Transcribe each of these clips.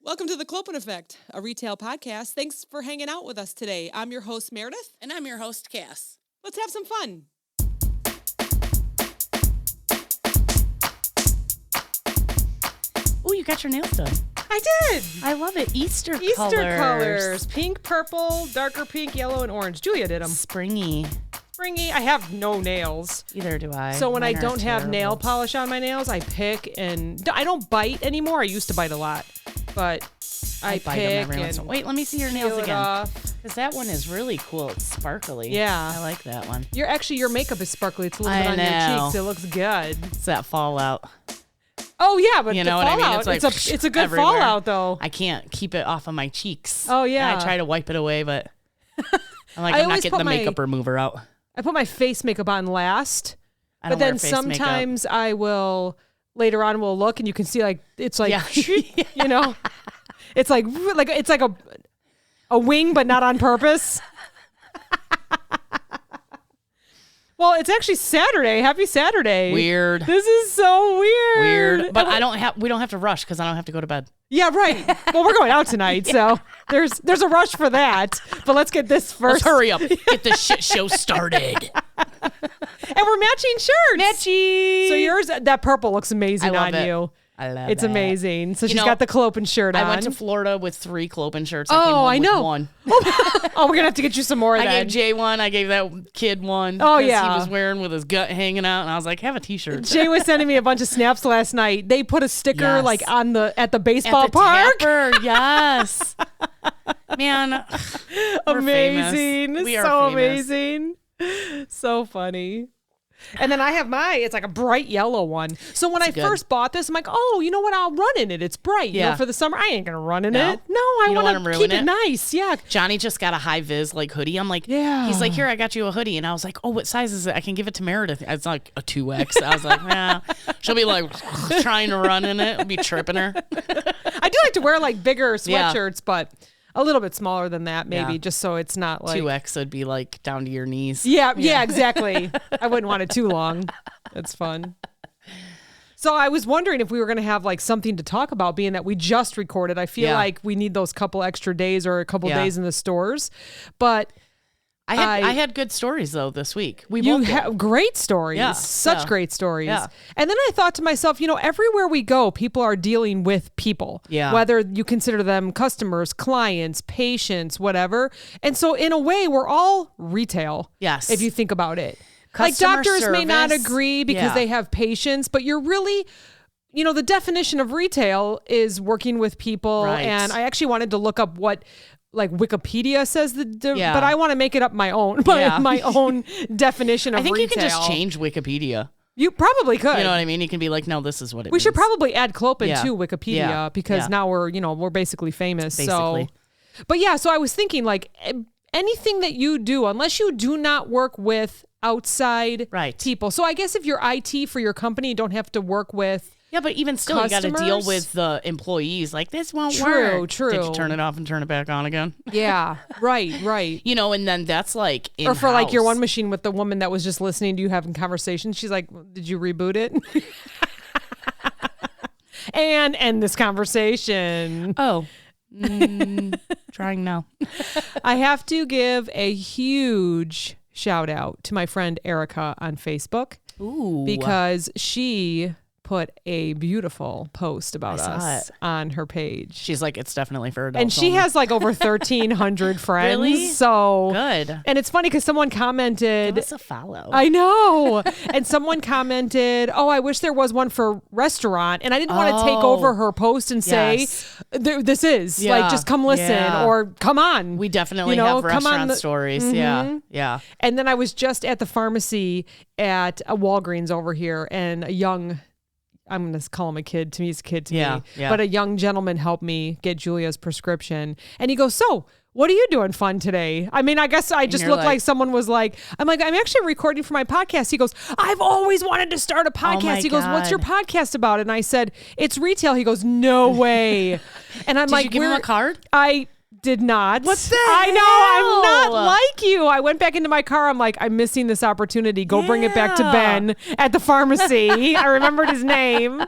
Welcome to The Clopen Effect, a retail podcast. Thanks for hanging out with us today. I'm your host, Meredith. And I'm your host, Cass. Let's have some fun. Oh, you got your nails done. I did. I love it. Easter colors. Pink, purple, darker pink, yellow, and orange. Julia did them. Springy. I have no nails. Either do I. So when Mine I are don't have terrible. nail polish on my nails, I pick and I don't bite anymore. I used to bite a lot, but I bite pick them every once in a and while. Wait, let me see your nails peel it again. off. Because that one is really cool. It's sparkly. Yeah. I like that one. Your makeup is sparkly. It's a little I bit on know. your cheeks. It looks good. It's that fallout. Oh yeah, but You the know what I fallout, mean? It's like it's a good everywhere. fallout though. I can't keep it off of my cheeks. Oh, yeah. And I try to wipe it away, but I'm like, I I'm not always getting put the makeup remover out. I put my face makeup on last, I but don't wear then face sometimes I will later on will look and you can see like it's like you know, it's like a wing but not on purpose. Well, it's actually Saturday. Happy Saturday. Weird. This is so weird. But we don't have to rush because I don't have to go to bed. Yeah, right. Well, we're going out tonight, so there's a rush for that. But let's get this first. Let's hurry up. Get this shit show started. And we're matching shirts. Matchy. So yours, that purple looks amazing I love on it. you. I love It's it. amazing. So You she's know, got the Clopen shirt on. I went to Florida with 3 Clopen shirts. Oh, I came home I with know. one. Oh, we're going to have to get you some more of I that. gave Jay one. I gave that kid one. Oh, 'cause yeah. He was wearing with his gut hanging out, and I was like, have a t-shirt. Jay was sending me a bunch of snaps last night. They put a sticker Yes. like at the baseball At the park. Tapper, yes. Man, we're Amazing. famous. We are So famous. amazing. So funny. And then I have it's like a bright yellow one. So when I good. first bought this, I'm like, oh, you know what? I'll run in it. It's bright. You know, Yeah. for the summer. I ain't going to run in No. it. No, I You don't want wanna to ruin keep it it? nice. Yeah. Johnny just got a high vis like hoodie. I'm like, Yeah. He's like, here, I got you a hoodie. And I was like, oh, what size is it? I can give it to Meredith. It's like a 2X. I was like, nah. She'll be like trying to run in it. I'll be tripping her. I do like to wear like bigger Yeah. sweatshirts, but a little bit smaller than that, maybe, Yeah. just so it's not like 2X would be like down to your knees. Yeah, exactly. I wouldn't want it too long. That's fun. So I was wondering if we were going to have like something to talk about, being that we just recorded. I feel Yeah. like we need those couple extra days or a couple Yeah. days in the stores. But I had good stories though this week. We you both did. have great stories, Yeah, such yeah. great stories. Yeah. And then I thought to myself, everywhere we go, people are dealing with people. Yeah. Whether you consider them customers, clients, patients, whatever. And so in a way, we're all retail. Yes. If you think about it. Customer like doctors may not service. agree because Yeah. they have patients, but you're really, the definition of retail is working with people. Right. And I actually wanted to look up what like Wikipedia says Yeah. but I want to make it up my own, Yeah. my own definition of I think retail. you can just change Wikipedia. You probably could. You know what I mean? You can be like, no, this is what it We means. should probably add Clopen Yeah. to Wikipedia Yeah. because Yeah. now we're basically famous. Basically. So, but yeah, so I was thinking like anything that you do, unless you do not work with outside Right. people. So I guess if you're IT for your company, you don't have to work with. Yeah, but even still, you got to deal Customers? with the employees. Like, this won't work. True. Did you turn it off and turn it back on again? Yeah, right. And then that's like Or for like your in-house. one machine with the woman that was just listening to you having conversations. She's like, did you reboot it? And end this conversation. Oh. Trying now. I have to give a huge shout out to my friend Erica on Facebook. Ooh. Because she put a beautiful post about I saw us it. on her page. She's like, it's definitely for adults. And she only. has like over 1,300 friends. Really? So Good. And it's funny because someone commented. Give us a follow. I know. And someone commented, oh, I wish there was one for restaurant. And I didn't want to take over her post and say, Yes. this is Yeah. like, just come listen Yeah. or come on. We definitely come have on restaurant the- stories. Mhm. Yeah. And then I was just at the pharmacy at a Walgreens over here, and a young, I'm going to call him a kid. To me, he's a kid to Yeah, me. yeah. But a young gentleman helped me get Julia's prescription. And he goes, so what are you doing fun today? I mean, I guess I just you're look like like- someone was like, I'm actually recording for my podcast. He goes, I've always wanted to start a podcast. my He goes, what's your God. podcast about? And I said, it's retail. He goes, no way. And I'm Did like, you give him a card? I did not. What the I know. I'm hell? not like you. I went back into my car. I'm like, I'm missing this opportunity. Go bring it back to Ben at the pharmacy. I remembered his name.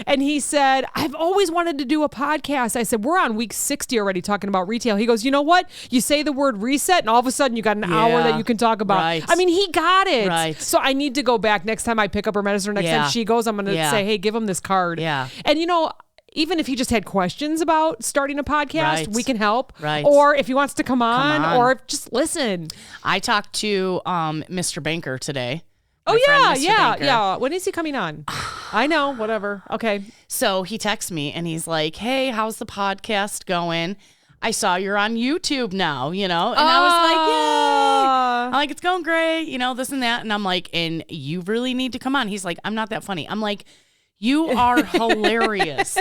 And he said, I've always wanted to do a podcast. I said, we're on week 60 already talking about retail. He goes, you know what? You say the word reset and all of a sudden you got an hour that you can talk about. Right. I mean, he got it. Right. So I need to go back next time I pick up her medicine or next time she goes, I'm going to say, hey, give him this card. Yeah. And you know, even if he just had questions about starting a podcast, we can help. Right. Or if he wants to come on. Or just listen. I talked to Mr. Banker today. Oh, My friend, Mr. Banker. yeah. When is he coming on? I know, whatever. Okay. So he texts me and he's like, hey, how's the podcast going? I saw you're on YouTube now, you know? And I was like, yay. I'm like, it's going great, you know, this and that. And I'm like, and you really need to come on. He's like, I'm not that funny. I'm like, you are hilarious.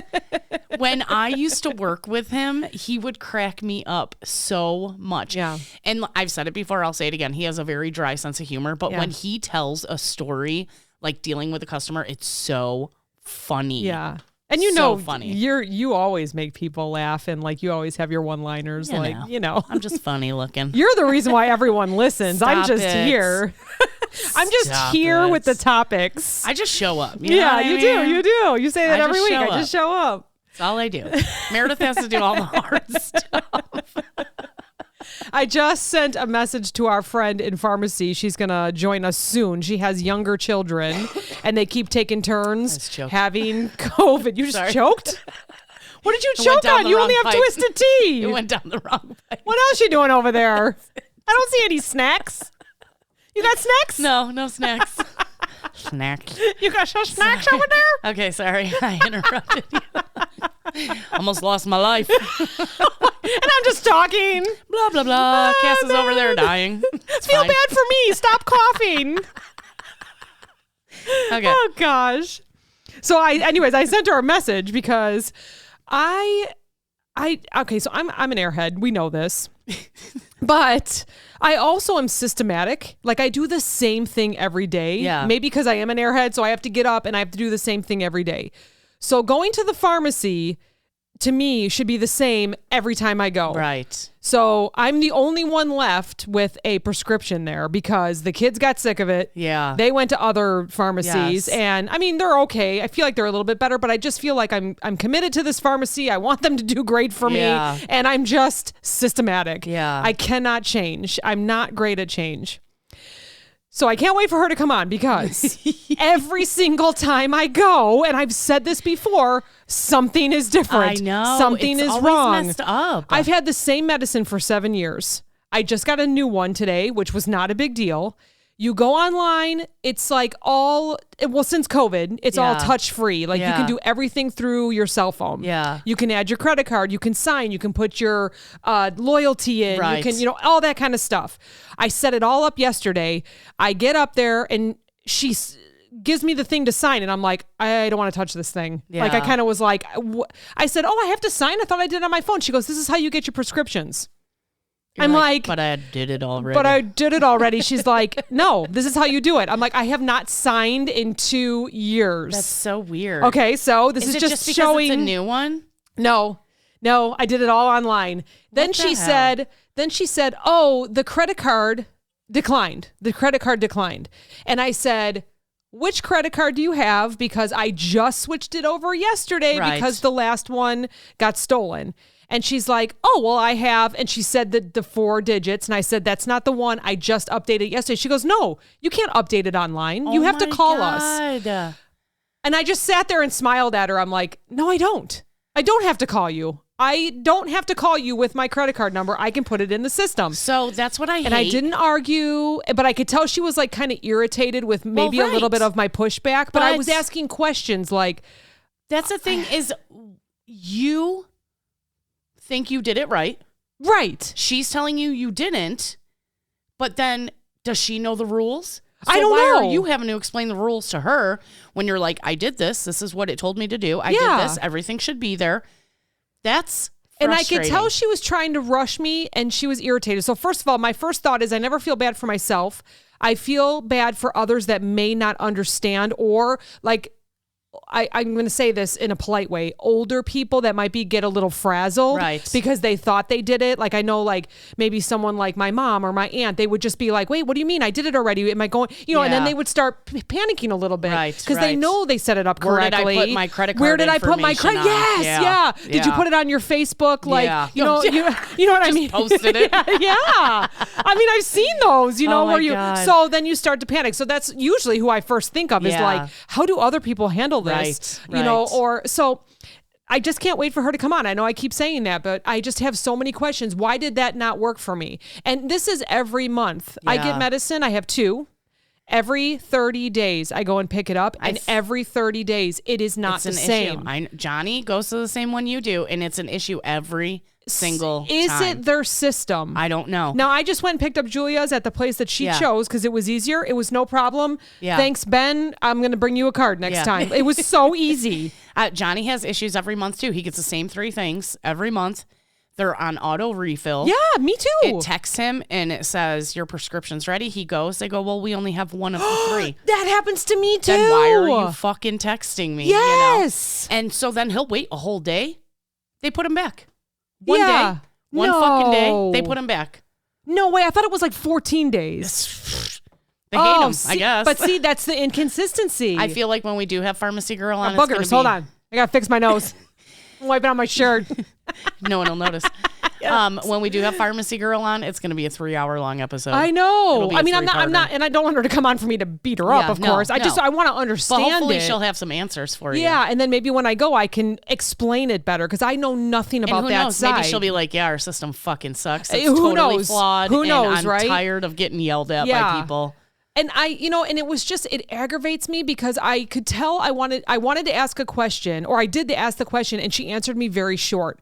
When I used to work with him, he would crack me up so much. Yeah. And I've said it before, I'll say it again. He has a very dry sense of humor, but when he tells a story, like dealing with a customer, it's so funny. Yeah. And you So know, funny. you always make people laugh and like you always have your one-liners. You know. I'm just funny looking. You're the reason why everyone listens. I'm Stop just it. here. I'm just Stop here it. with the topics. I just show up. You know what I you mean? do. You do. You say that I every just week. show I just show up. That's all I do. Meredith has to do all the hard stuff. I just sent a message to our friend in pharmacy. She's going to join us soon. She has younger children, and they keep taking turns having COVID. You just choked? What did you choke on? You only have Twisted Tea. It went down the wrong pipe. What else you doing over there? I don't see any snacks. You got snacks? No snacks. Snacks. You got some snacks over there? Okay, sorry. I interrupted you. Almost lost my life. And I'm just talking. Blah, blah, blah. Cass is over there dying. It's Feel fine. bad for me. Stop coughing. Okay. Oh, gosh. So I sent her a message because okay, so I'm an airhead. We know this. But I also am systematic. Like I do the same thing every day. Yeah. Maybe because I am an airhead, so I have to get up and I have to do the same thing every day. So going to the pharmacy to me should be the same every time I go. Right. So I'm the only one left with a prescription there because the kids got sick of it. Yeah. They went to other pharmacies and I mean, they're okay. I feel like they're a little bit better, but I just feel like I'm committed to this pharmacy. I want them to do great for me and I'm just systematic. Yeah. I cannot change. I'm not great at change. So I can't wait for her to come on because every single time I go, and I've said this before, something is different. I know. Something it's is always wrong. Messed up. I've had the same medicine for 7 years. I just got a new one today, which was not a big deal. You go online, it's like since COVID, it's all touch free. Like you can do everything through your cell phone. Yeah. You can add your credit card, you can sign, you can put your loyalty in, Right. you can, all that kind of stuff. I set it all up yesterday. I get up there and she gives me the thing to sign and I'm like, I don't want to touch this thing. Yeah. Like I kind of was like, I said, I have to sign? I thought I did it on my phone. She goes, this is how you get your prescriptions. I'm like, but I did it already. She's like, no, this is how you do it. I'm like, I have not signed in 2 years. That's so weird. Okay, so this is it just because showing. it's a new one? No, I did it all online. Then she said, oh, the credit card declined. The credit card declined. And I said, which credit card do you have? Because I just switched it over yesterday because the last one got stolen. And she's like, oh, well, I have. And she said the 4 digits. And I said, that's not the one. I just updated yesterday. She goes, no, you can't update it online. You have to call us. And I just sat there and smiled at her. I'm like, no, I don't. I don't have to call you. I don't have to call you with my credit card number. I can put it in the system. So that's what I hate. And I didn't argue, but I could tell she was like kind of irritated with maybe a little bit of my pushback. But I was asking questions like. That's the thing is you think you did it right. Right. She's telling you didn't, but then does she know the rules? So I don't why know. are you having to explain the rules to her when you're like, I did this. This is what it told me to do. I did this. Everything should be there. That's frustrating. And I could tell she was trying to rush me and she was irritated. So first of all, my first thought is I never feel bad for myself. I feel bad for others that may not understand or like I'm going to say this in a polite way, older people that might get a little frazzled because they thought they did it. Like I know like maybe someone like my mom or my aunt, they would just be like, wait, what do you mean? I did it already. Am I going, and then they would start panicking a little bit because they know they set it up correctly. Where did I put my credit card Where did I put my credit? Yes. Yeah. Did you put it on your Facebook? Like, you know what I mean? Posted it. Yeah. I mean, I've seen those, so then you start to panic. So that's usually who I first think of is like, how do other people handle this? So I just can't wait for her to come on. I know I keep saying that, but I just have so many questions. Why did that not work for me? And this is every month. I get medicine. I have 2. Every 30 days, I go and pick it up, and every 30 days, it is not the same. Johnny goes to the same one you do, and it's an issue every single time. Is it their system? I don't know. Now, I just went and picked up Julia's at the place that she chose because it was easier. It was no problem. Yeah. Thanks, Ben. I'm going to bring you a card next time. It was so easy. Johnny has issues every month, too. He gets the same 3 things every month. They're on auto refill. Yeah, me too. It texts him and it says, your prescription's ready. He goes. They go, well, we only have one of the 3. That happens to me too. Then why are you fucking texting me? Yes. And so then he'll wait a whole day. They put him back. One day. One fucking day. They put him back. No way. I thought it was like 14 days. They hate him, I guess. But see, that's the inconsistency. I feel like when we do have Pharmacy Girl on, boogers. Hold on. I got to fix my nose. I'm wiping on my shirt. No one will notice. Yes. When we do have Pharmacy Girl on, it's going to be a 3-hour-long episode. I know. I mean, I'm not, and I don't want her to come on for me to beat her up, of course. I want to understand but hopefully she'll have some answers for you. Yeah, and then maybe when I go, I can explain it better because I know nothing about that knows? side. Maybe she'll be like, yeah, our system fucking sucks. It's who totally knows? flawed. Who knows, I'm right? tired of getting yelled at by people. And and it was just, it aggravates me because I could tell I wanted to ask a question, or I did ask the question, and she answered me very short.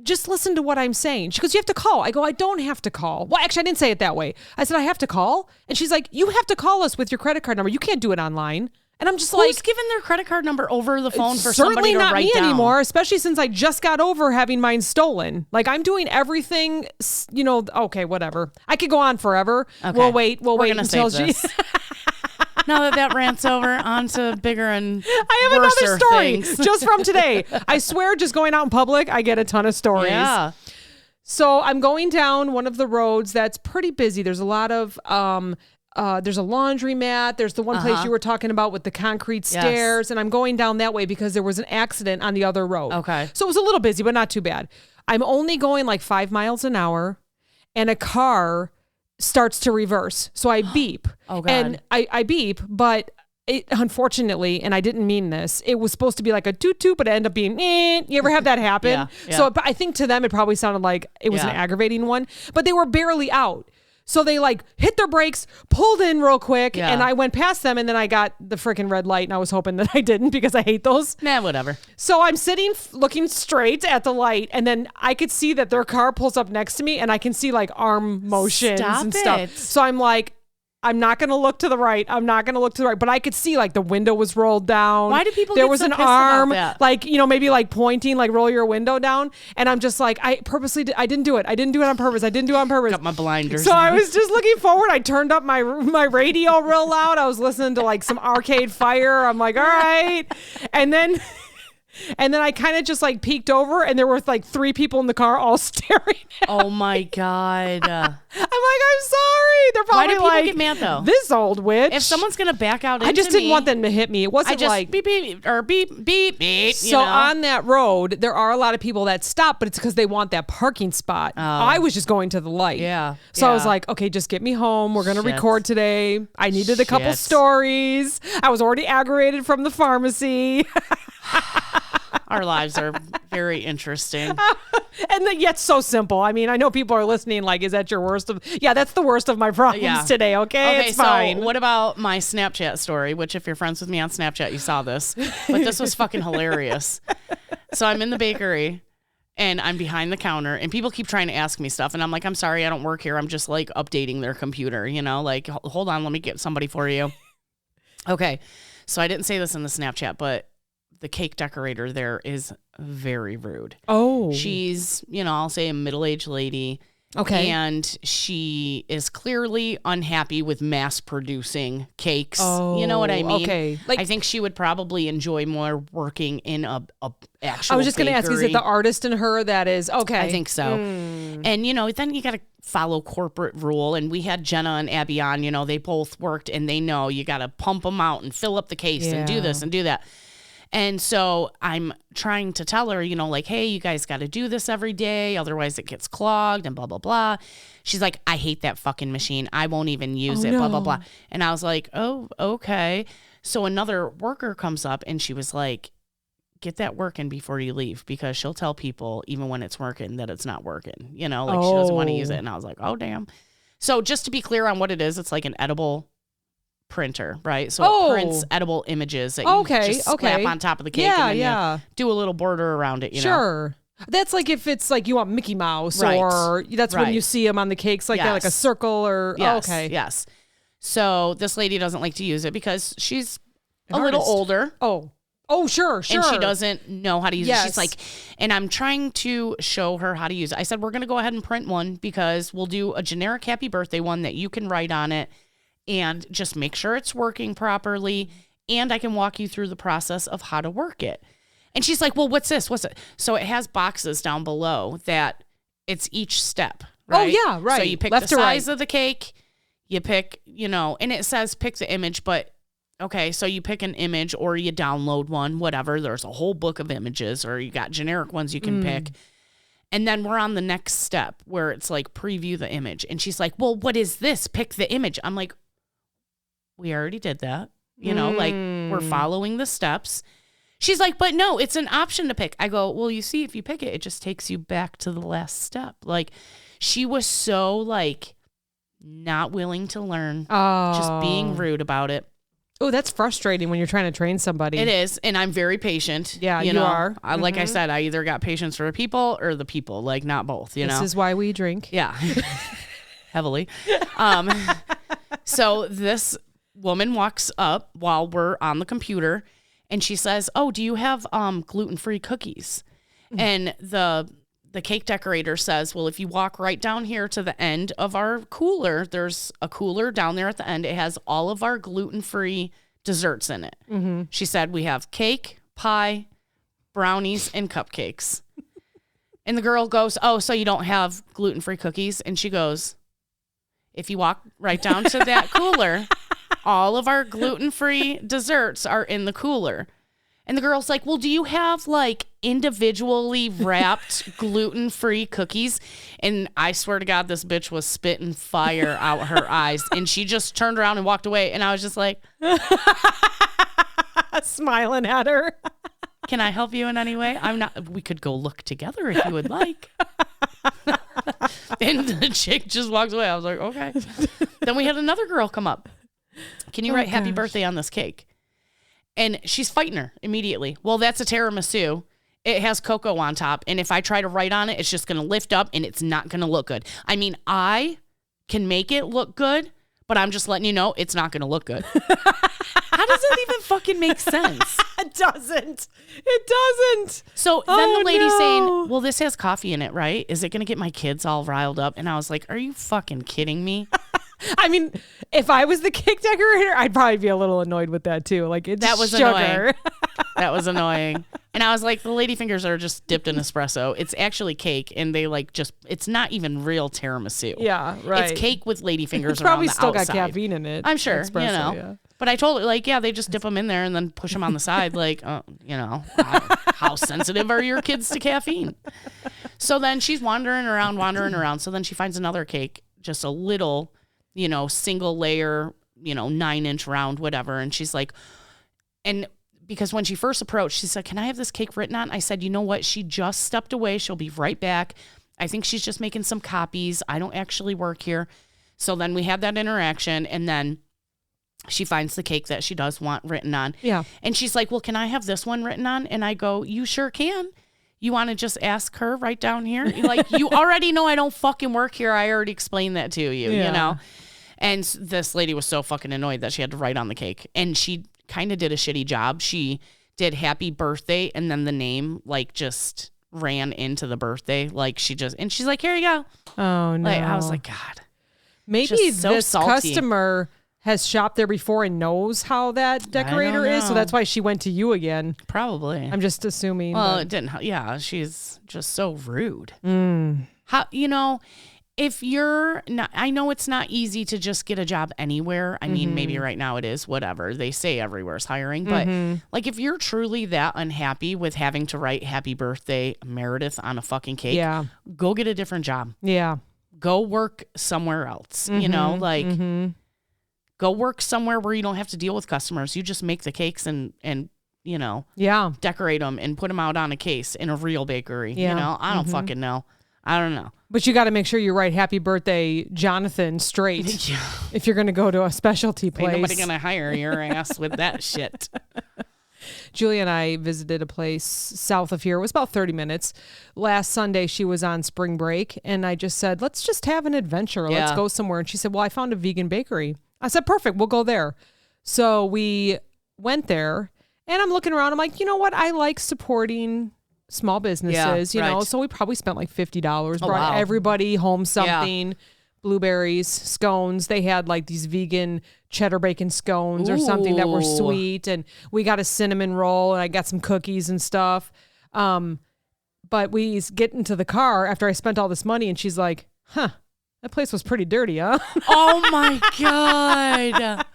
Just listen to what I'm saying. She goes, you have to call. I go, I don't have to call. Well, actually, I didn't say it that way. I said, I have to call. And she's like, you have to call us with your credit card number. You can't do it online. And I'm just who's giving their credit card number over the phone for somebody to write down? Certainly not me anymore, especially since I just got over having mine stolen. Like, I'm doing everything, okay, whatever. I could go on forever. Okay. We'll wait until she... Now that rant's over, on to bigger and I have another story things. just from today. I swear, just going out in public, I get a ton of stories. Yeah. So I'm going down one of the roads that's pretty busy. There's a lot of, there's a laundromat. There's the one place you were talking about with the concrete stairs. And I'm going down that way because there was an accident on the other road. Okay. So it was a little busy, but not too bad. I'm only going like 5 miles an hour, and a car starts to reverse. So I beep. Oh, God. And I beep, but it, unfortunately, and I didn't mean this, it was supposed to be like a toot toot, but it ended up being, You ever have that happen? Yeah. So I think to them, it probably sounded like it was an aggravating one, but they were barely out. So they like hit their brakes, pulled in real quick, and I went past them, and then I got the freaking red light, and I was hoping that I didn't because I hate those. Nah, whatever. So I'm sitting looking straight at the light, and then I could see that their car pulls up next to me, and I can see like arm motions and stuff. So I'm like, I'm not going to look to the right. I'm not going to look to the right. But I could see like the window was rolled down. Why do people there get was so an pissed arm, about that? like, maybe like pointing, like roll your window down. And I'm just like, I purposely, I didn't do it. I didn't do it on purpose. I didn't do it on purpose. Got my blinders. So I was just looking forward. I turned up my radio real loud. I was listening to like some Arcade Fire. I'm like, all right. And then I kind of just like peeked over, and there were like 3 people in the car all staring at Oh my God. I'm like, I'm sorry. They're probably Why do people like, get mad though? This old witch. If someone's going to back out into I just didn't want them to hit me. It wasn't I just like beep, beep, or beep, beep, beep. So on that road, there are a lot of people that stop, but it's because they want that parking spot. Oh. I was just going to the light. Yeah. So I was like, okay, just get me home. We're going to record today. I needed a couple stories. I was already aggravated from the pharmacy. Our lives are very interesting. And yet so simple. I mean, I know people are listening like, is that your worst of... Yeah, that's the worst of my problems today, okay? It's fine. So what about my Snapchat story, which if you're friends with me on Snapchat, you saw this. But this was fucking hilarious. So I'm in the bakery, and I'm behind the counter, and people keep trying to ask me stuff. And I'm like, I'm sorry, I don't work here. I'm just like updating their computer, like, hold on, let me get somebody for you. Okay. So I didn't say this in the Snapchat, but the cake decorator there is very rude. Oh. She's, I'll say a middle-aged lady, Okay. And she is clearly unhappy with mass producing cakes. You know what I mean? Okay. I think she would probably enjoy more working in a actual I was just going to ask, is it the artist in her that is, okay. I think so. And, then you got to follow corporate rule. And we had Jenna and Abby on, they both worked and they know you got to pump them out and fill up the case and do this and do that. And so I'm trying to tell her, hey, you guys got to do this every day. Otherwise it gets clogged and blah, blah, blah. She's like, I hate that fucking machine. I won't even use it, blah, blah, blah. And I was like, oh, okay. So another worker comes up and she was like, get that working before you leave, because she'll tell people even when it's working that it's not working, she doesn't want to use it. And I was like, oh, damn. So just to be clear on what it is, it's like an edible printer, right? So it prints edible images that you just slap on top of the cake and then you do a little border around it, Sure. That's like if it's like you want Mickey Mouse or that's when you see them on the cakes like that, like a circle or, Yes. So this lady doesn't like to use it because she's a little older. Oh, sure. And she doesn't know how to use it. She's like, and I'm trying to show her how to use it. I said, we're going to go ahead and print one because we'll do a generic happy birthday one that you can write on it and just make sure it's working properly. And I can walk you through the process of how to work it. And she's like, well, what's this? What's it? So it has boxes down below that it's each step. Right? Oh, yeah, right. So you pick the size of the cake. You pick, and it says pick the image, but okay, so you pick an image or you download one, whatever. There's a whole book of images or you got generic ones you can pick. And then we're on the next step where it's like preview the image. And she's like, well, what is this? Pick the image. I'm like, we already did that. Like we're following the steps. She's like, but no, it's an option to pick. I go, well, you see, if you pick it, it just takes you back to the last step. Like she was so like not willing to learn, just being rude about it. Oh, that's frustrating when you're trying to train somebody. It is. And I'm very patient. Yeah, you are. Like I said, I either got patience for the people or the people, like not both, This is why we drink. Yeah. Heavily. So this woman walks up while we're on the computer and she says, oh, do you have gluten-free cookies? And the cake decorator says, well, if you walk right down here to the end of our cooler, there's a cooler down there at the end. It has all of our gluten-free desserts in it. She said, we have cake, pie, brownies, and cupcakes. And the girl goes, oh, so you don't have gluten-free cookies? And she goes, if you walk right down to that cooler, all of our gluten-free desserts are in the cooler. And the girl's like, well, do you have like individually wrapped gluten-free cookies? And I swear to God, this bitch was spitting fire out her eyes. And she just turned around and walked away. And I was just like, smiling at her. Can I help you in any way? We could go look together if you would like. And the chick just walks away. I was like, okay. Then we had another girl come up. Can you write happy birthday on this cake? And she's fighting her immediately. Well, that's a tiramisu. It has cocoa on top. And if I try to write on it, it's just going to lift up and it's not going to look good. I mean, I can make it look good, but I'm just letting you know it's not going to look good. How does that even fucking make sense? It doesn't. It doesn't. So then the lady's saying, well, this has coffee in it, right? Is it going to get my kids all riled up? And I was like, are you fucking kidding me? I mean, if I was the cake decorator, I'd probably be a little annoyed with that too. Like it's sugar. Annoying. That was annoying. And I was like, the lady fingers are just dipped in espresso. It's actually cake, and they like it's not even real tiramisu. Yeah, right. It's cake with lady fingers it's around probably the still outside. got caffeine in it. I'm sure, espresso, yeah. But I told her, like, yeah, they just dip them in there and then push them on the side. Like, how sensitive are your kids to caffeine? So then she's wandering around. So then she finds another cake, just a little, single layer, 9-inch round, whatever. And she's like, and because when she first approached, she said, can I have this cake written on? I said, you know what? She just stepped away. She'll be right back. I think she's just making some copies. I don't actually work here. So then we had that interaction, and then she finds the cake that she does want written on. Yeah. And she's like, well, can I have this one written on? And I go, you sure can. You want to just ask her right down here? Like, you already know I don't fucking work here. I already explained that to you, And this lady was so fucking annoyed that she had to write on the cake. And she kind of did a shitty job. She did happy birthday and then the name, like, just ran into the birthday. Like and she's like, here you go. Oh no. Like, I was like, God. Maybe so this salty. customer has shopped there before and knows how that decorator is, so that's why she went to you again. Probably. I'm just assuming. Well, it didn't. Yeah, she's just so rude. Mm. How, if you're not, I know it's not easy to just get a job anywhere. I mean, maybe right now it is, whatever. They say everywhere's hiring. But like, if you're truly that unhappy with having to write happy birthday Meredith on a fucking cake, go get a different job. Yeah. Go work somewhere else. Go work somewhere where you don't have to deal with customers. You just make the cakes and decorate them and put them out on a case in a real bakery. Yeah. I don't fucking know. I don't know. But you got to make sure you write happy birthday Jonathan straight if you're going to go to a specialty place. Ain't nobody going to hire your ass with that shit. Julia and I visited a place south of here. It was about 30 minutes. Last Sunday, she was on spring break, and I just said, let's just have an adventure. Yeah. Let's go somewhere. And she said, well, I found a vegan bakery. I said, perfect. We'll go there. So we went there, and I'm looking around. I'm like, you know what? I like supporting small businesses, you know, so we probably spent like $50, brought everybody home something, blueberries, scones. They had like these vegan cheddar bacon scones or something that were sweet. And we got a cinnamon roll and I got some cookies and stuff. But we get into the car after I spent all this money and she's like, that place was pretty dirty, huh? Oh my God.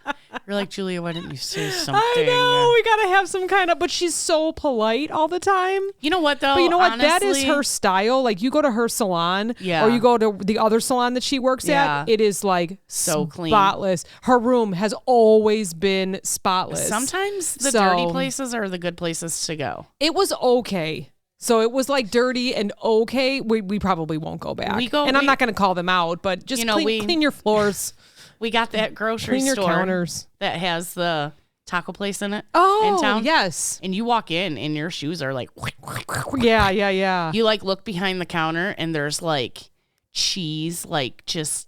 You're like, Julia, why didn't you say something? I know. We got to have some kind of, but she's so polite all the time. You know what, though? But you know what? Honestly, that is her style. Like, you go to her salon or you go to the other salon that she works at, it is like so clean. Spotless. Her room has always been spotless. Sometimes the dirty places are the good places to go. It was okay. So it was like dirty and okay. We probably won't go back. I'm not going to call them out, but just clean your floors. We got that grocery clean your store counters that has the taco place in it. Oh, in town. Yes. And you walk in and your shoes are like, yeah. You like look behind the counter and there's like cheese, like just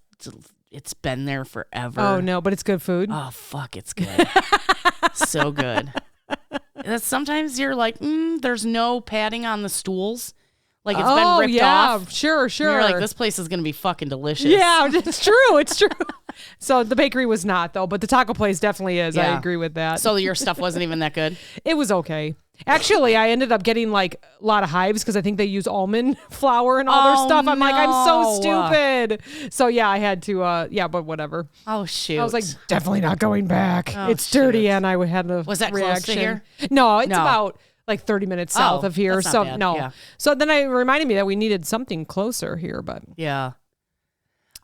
it's been there forever. Oh no, but it's good food. Oh fuck, it's good. So good. Sometimes you're like, there's no padding on the stools. Like it's been ripped off. Sure. And you're like, this place is going to be fucking delicious. Yeah, it's true. It's true. So the bakery was not though, but the taco place definitely is. Yeah. I agree with that. So your stuff wasn't even that good? It was okay. Actually, I ended up getting like a lot of hives because I think they use almond flour and all their stuff. I'm like, I'm so stupid. So yeah, I had to, but whatever. Oh shoot. I was like, definitely not going back. It's dirty. And I had a Was that reaction. Close to here? No, it's about like 30 minutes south of here. That's So not bad. no. Yeah. So then it reminded me that we needed something closer here, but yeah.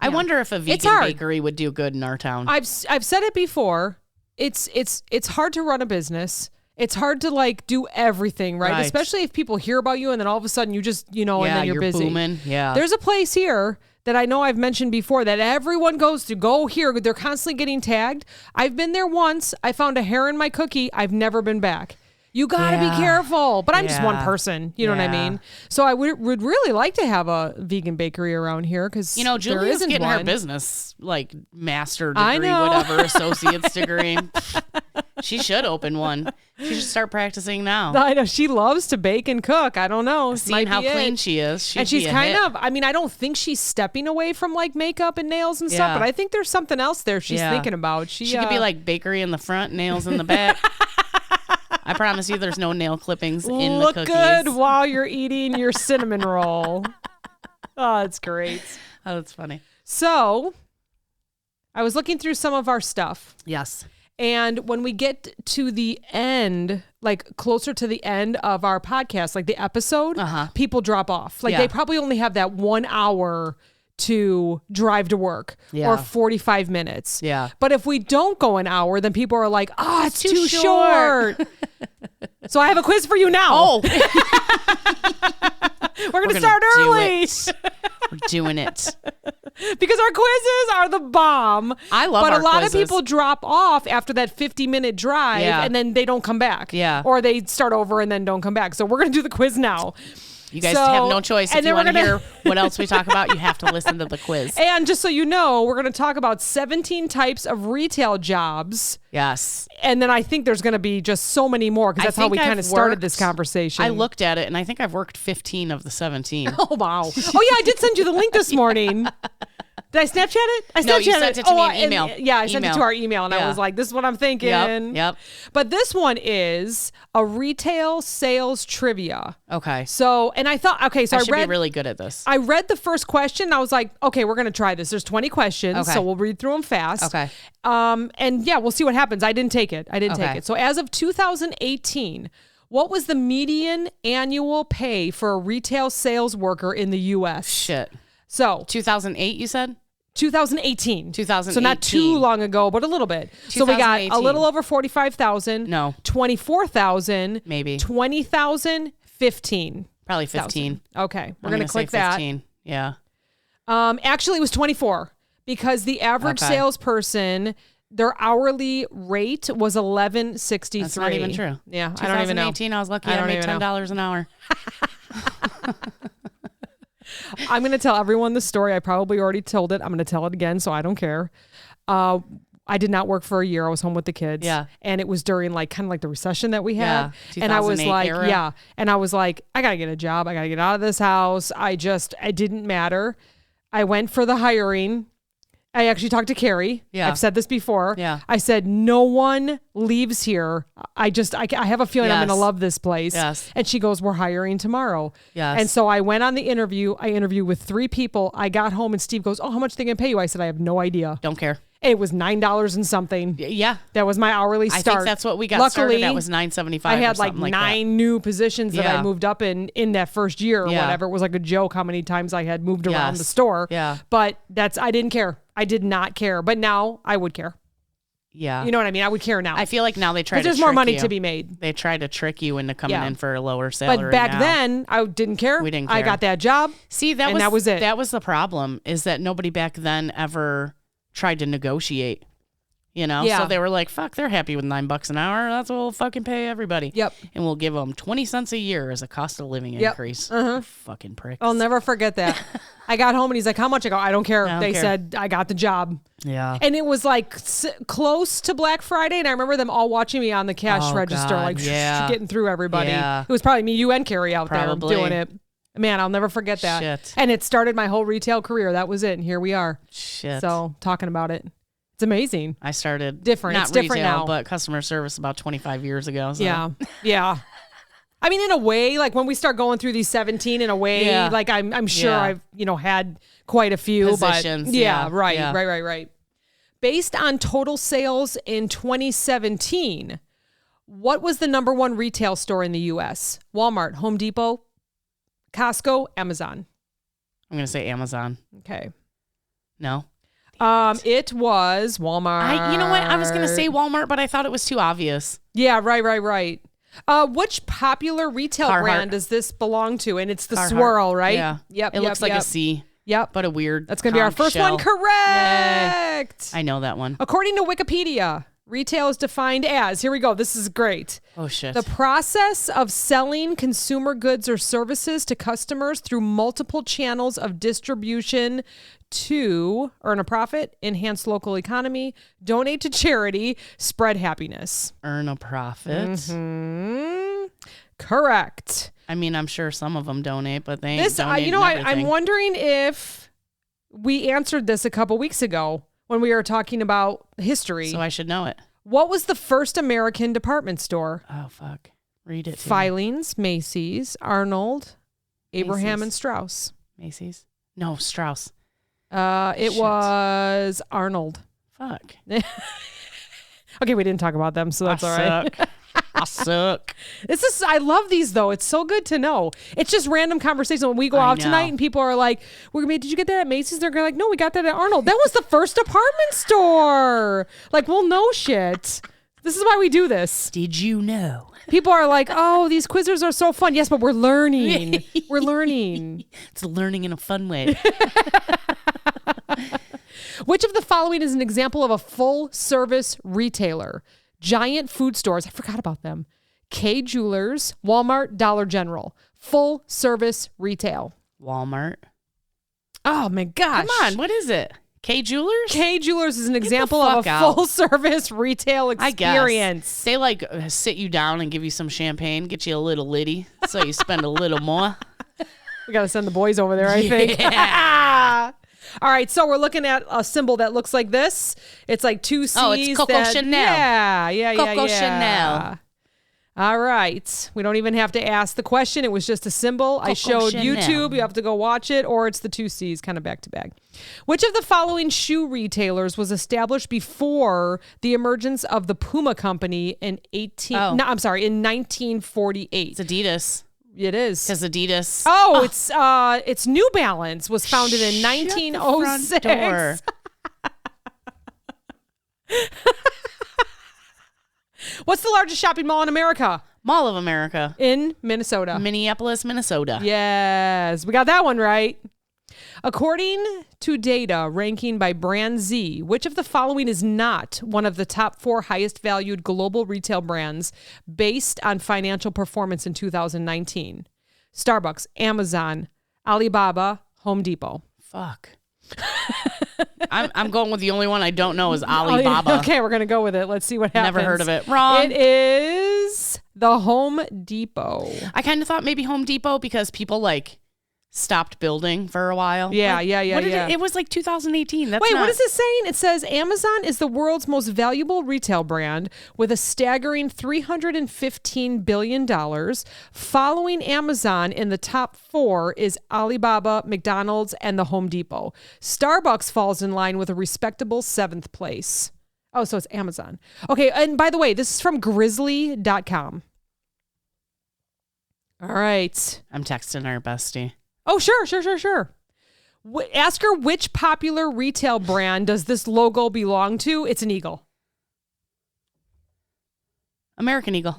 I wonder if a vegan bakery would do good in our town. I've said it before. It's hard to run a business. It's hard to like do everything, right? Especially if people hear about you and then all of a sudden you just, and then you're busy. Booming. Yeah. There's a place here that I know I've mentioned before that everyone goes to. Go here. They're constantly getting tagged. I've been there once. I found a hair in my cookie. I've never been back. You got to be careful. But I'm just one person. You know what I mean? So I would really like to have a vegan bakery around here because Julia's getting her business like master degree, whatever, associate's degree. She should open one. She should start practicing now. I know. She loves to bake and cook. I don't know. Seeing how clean she is. And she's kind of, I don't think she's stepping away from like makeup and nails and stuff, but I think there's something else there she's thinking about. She could be like bakery in the front, nails in the back. I promise you there's no nail clippings in the cookies. Look good while you're eating your cinnamon roll. Oh, that's great. Oh, that's funny. So I was looking through some of our stuff. Yes. And when we get to the end, like closer to the end of our podcast, like the episode, people drop off. Like they probably only have that 1 hour to drive to work or 45 minutes. Yeah. But if we don't go an hour, then people are like, it's too short. So I have a quiz for you now. Oh. We're going to start early. We're doing it. Because our quizzes are the bomb. I love our quizzes. But a lot of people drop off after that 50-minute drive and then they don't come back. Yeah. Or they start over and then don't come back. So we're going to do the quiz now. You guys have no choice. If and you then want to hear what else we talk about, you have to listen to the quiz. And just so you know, we're going to talk about 17 types of retail jobs. Yes. And then I think there's going to be just so many more because that's how we kind of started this conversation. I looked at it and I think I've worked 15 of the 17. Oh, wow. Oh, yeah, I did send you the link this morning. Did I Snapchat it? I Snapchat No, you sent it to me in email. I sent it to our email, and I was like, this is what I'm thinking. Yep. But this one is a retail sales trivia. Okay. So, and I thought, okay, so I should be really good at this. I read the first question, and I was like, okay, we're going to try this. There's 20 questions, so we'll read through them fast. Okay. And yeah, we'll see what happens. I didn't take it. Take it. So as of 2018, what was the median annual pay for a retail sales worker in the U.S.? Shit. So 2008, you said? 2018. 2018. So not too long ago, but a little bit. So we got a little over 45,000. No. 24,000. Maybe. 20,000. 15. Probably 15. Okay. We're going to click that. 15. Yeah. Actually, it was 24 because the average salesperson, their hourly rate was $11.63. That's not even true. Yeah. I don't even know. 2018, I was lucky I made $10 an hour. I'm going to tell everyone the story. I probably already told it. I'm going to tell it again, so I don't care. I did not work for a year. I was home with the kids. Yeah. And it was during kind of the recession that we had. Yeah. And I was like, era. And I was like, I got to get a job. I got to get out of this house. It didn't matter. I went for the hiring. I actually talked to Carrie. Yeah. I've said this before. Yeah. I said, no one leaves here. I have a feeling I'm going to love this place. Yes. And she goes, we're hiring tomorrow. Yes. And so I went on the interview. I interviewed with 3 people. I got home and Steve goes, oh, how much are they going to pay you? I said, I have no idea. Don't care. It was $9 and something. Yeah. That was my hourly start. I think that's what we got started at was $9.75. I had like 9 new positions that I moved up in that first year or whatever. It was like a joke how many times I had moved around the store. Yeah. But I didn't care. I did not care. But now I would care. Yeah. You know what I mean? I would care now. I feel like now they try to there's trick more money you. to be made. They try to trick you into coming in for a lower salary. But back then, I didn't care. We didn't care. I got that job. See, that was it. That was the problem, is that nobody back then ever tried to negotiate. You know, so they were like, fuck, they're happy with $9 an hour. That's what we'll fucking pay everybody. Yep. And we'll give them 20 cents a year as a cost of living increase. Fucking pricks. I'll never forget that. I got home and he's like, how much? I go, I don't care. They said, I got the job. Yeah. And it was like close to Black Friday. And I remember them all watching me on the cash register, getting through everybody. Yeah. It was probably me, you, and Carrie out there doing it. Man, I'll never forget that. Shit. And it started my whole retail career. That was it. And here we are. Shit. So talking about it. It's amazing. I started different. Not it's different retail, now, but customer service about 25 years ago. So. Yeah, yeah. I mean, in a way, like when we start going through these 17, in a way, like I'm sure I've had quite a few positions. But right. Based on total sales in 2017, what was the number 1 retail store in the U.S.? Walmart, Home Depot, Costco, Amazon. I'm gonna say Amazon. Okay. No. It was Walmart. You know what? I was going to say Walmart, but I thought it was too obvious. Yeah, right. Which popular retail brand does this belong to? And it's the Carhartt. Swirl, right? Yeah. Yep. It looks like a C. Yep. But a weird. That's going to be our first one. Correct. Yay. I know that one. According to Wikipedia, retail is defined as, here we go. This is great. Oh, shit. The process of selling consumer goods or services to customers through multiple channels of distribution to earn a profit, enhance local economy, donate to charity, spread happiness. Earn a profit. Mm-hmm. Correct. I mean, I'm sure some of them donate, but they ain't donating I'm wondering if we answered this a couple weeks ago when we were talking about history. So I should know it. What was the first American department store? Oh, fuck. Read it. Filings, Macy's, Arnold, Abraham Macy's. and Strauss. Macy's? No, Strauss. It was Arnold. Fuck. Okay, we didn't talk about them, so that's all right. I suck. I love these though. It's so good to know. It's just random conversation when we go out tonight and people are like, did you get that at Macy's? They're like, no, we got that at Arnold. That was the first department store. Like, we'll know shit. This is why we do this. Did you know? People are like, oh, these quizzes are so fun. Yes, but we're learning. We're learning. It's learning in a fun way. Which of the following is an example of a full service retailer? Giant food stores. I forgot about them. Kay Jewelers, Walmart, Dollar General. Full service retail. Walmart. Oh my gosh. Come on, what is it? Kay Jewelers? Kay Jewelers is an example of a full service retail experience. They like sit you down and give you some champagne, get you a little litty, so you spend a little more. We got to send the boys over there, I think. Yeah. All right, so we're looking at a symbol that looks like this. It's like two C's. Oh, it's Coco Chanel. Yeah. Coco Chanel. All right. We don't even have to ask the question. It was just a symbol. I showed Chanel. YouTube. You have to go watch it, or it's the two C's kind of back to back. Which of the following shoe retailers was established before the emergence of the Puma Company in 1948? It's Adidas. It is. Because Adidas. Oh, it's New Balance was founded in Shut 1906. the front door. What's the largest shopping mall in America? Mall of America. In Minnesota. Minneapolis, Minnesota. Yes, we got that one right. According to data ranking by Brand Z, which of the following is not one of the top 4 highest valued global retail brands based on financial performance in 2019? Starbucks, Amazon, Alibaba, Home Depot. Fuck. I'm going with the only one I don't know is Alibaba. Okay, we're going to go with it. Let's see what happens. Never heard of it. Wrong. It is the Home Depot. I kind of thought maybe Home Depot because people like stopped building for a while. Yeah. It was like 2018. Wait, what is it saying? It says Amazon is the world's most valuable retail brand with a staggering $315 billion. Following Amazon in the top 4 is Alibaba, McDonald's, and the Home Depot. Starbucks falls in line with a respectable 7th place. Oh, so it's Amazon. Okay, and by the way, this is from grizzly.com. All right. I'm texting our bestie. Oh, sure. Ask her which popular retail brand does this logo belong to? It's an eagle. American Eagle.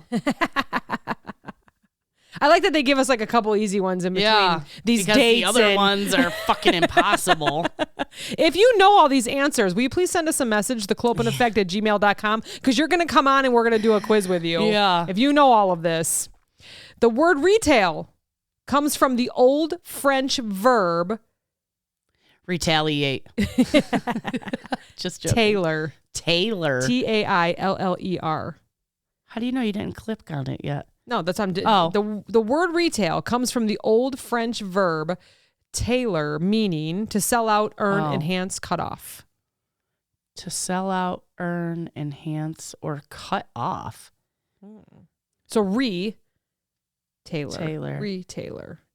I like that they give us like a couple easy ones in between these because dates. The other ones are fucking impossible. If you know all these answers, will you please send us a message, theclopeneffect@gmail.com, because you're going to come on and we're going to do a quiz with you. Yeah. If you know all of this. The word retail comes from the old French verb retaliate. Just joking. tailor. Tailor. Tailler. How do you know you didn't click on it yet? No, that's the word retail comes from the old French verb tailor, meaning to sell out, earn, enhance, cut off. To sell out, earn, enhance, or cut off. So retailer.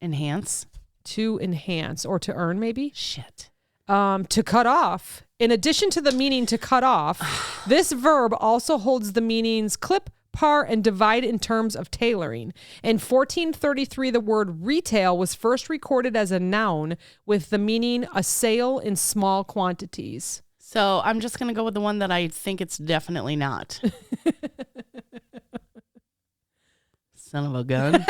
Enhance. To enhance or to earn, maybe? Shit. To cut off. In addition to the meaning to cut off, this verb also holds the meanings clip, par, and divide in terms of tailoring. In 1433, the word retail was first recorded as a noun with the meaning a sale in small quantities. So I'm just going to go with the one that I think it's definitely not. Son of a gun.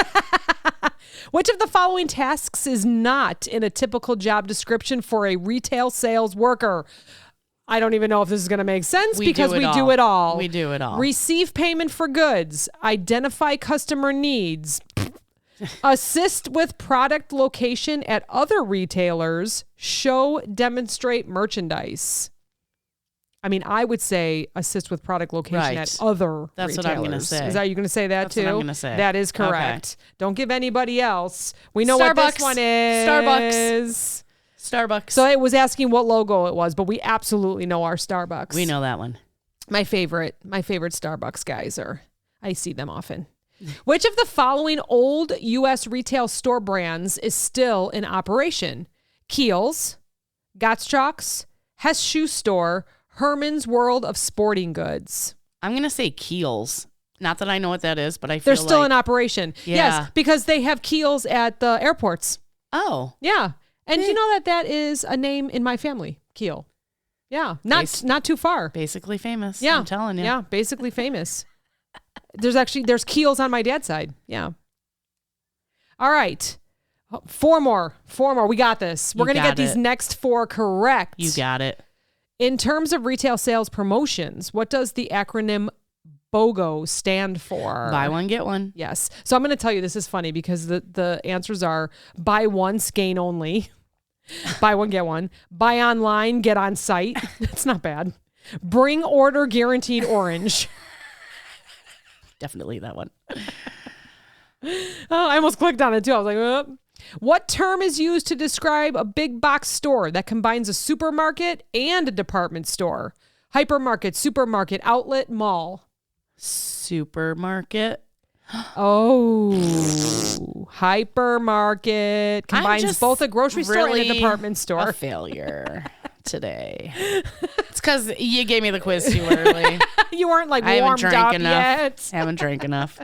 Which of the following tasks is not in a typical job description for a retail sales worker? I don't even know if this is going to make sense because we do it all. We do it all. Receive payment for goods. Identify customer needs. Assist with product location at other retailers. Show, demonstrate merchandise. I mean, I would say assist with product location at other That's retailers. what I'm going to say. Is that you going to say that too? That's what I'm going to say. That is correct. Okay. Don't give anybody else. We know Starbucks. what this one is. Starbucks. So it was asking what logo it was, but we absolutely know our Starbucks. We know that one. My favorite Starbucks guys I see them often. Which of the following old U.S. retail store brands is still in operation? Kiehl's, Gottschalk's, Hess Shoe Store, Herman's World of Sporting Goods. I'm going to say Kiehl's. Not that I know what that is, but I feel they're still in operation. Yeah. Yes, because they have Kiehl's at the airports. Oh. Yeah. And you know that is a name in my family, Kiel. Yeah. Not too far. Basically famous. Yeah. I'm telling you. Yeah, basically famous. There's Kiels on my dad's side. Yeah. All right. Four more. We got this. We're going to get these next 4 correct. You got it. In terms of retail sales promotions, what does the acronym BOGO stand for? Buy one, get one. Yes. So I'm going to tell you, this is funny because the answers are buy once, gain only. Buy one, get one. Buy online, get on site. That's not bad. Bring order guaranteed orange. Definitely that one. I almost clicked on it too. I was like, oh. What term is used to describe a big box store that combines a supermarket and a department store? Hypermarket, supermarket, outlet, mall. Supermarket. Oh, hypermarket combines both a grocery store and a department store. A failure today. It's because you gave me the quiz too early. You weren't like warmed up yet. I haven't drank enough.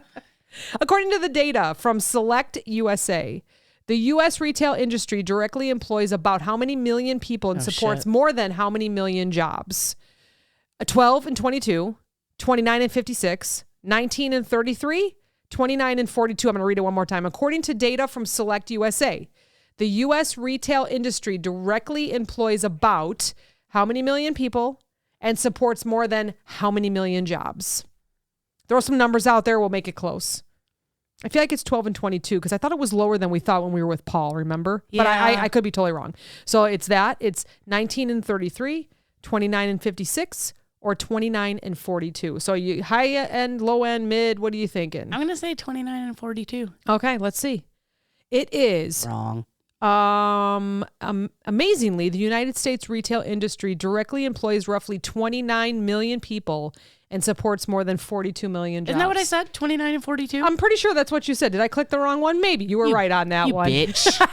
According to the data from Select USA, the U.S. retail industry directly employs about how many million people and supports more than how many million jobs? 12 and 22, 29 and 56, 19 and 33, 29 and 42. I'm going to read it one more time. According to data from Select USA, the U.S. retail industry directly employs about how many million people and supports more than how many million jobs? Throw some numbers out there. We'll make it close. I feel like it's 12 and 22 because I thought it was lower than we thought when we were with Paul, remember? Yeah. But I could be totally wrong. So it's that. It's 19 and 33, 29 and 56, or 29 and 42. So you high end, low end, mid, what are you thinking? I'm going to say 29 and 42. Okay, let's see. It is wrong. Amazingly, the United States retail industry directly employs roughly 29 million people and supports more than 42 million jobs. Isn't that what I said? 29 and 42? I'm pretty sure that's what you said. Did I click the wrong one? Maybe. You were right on that one. You bitch.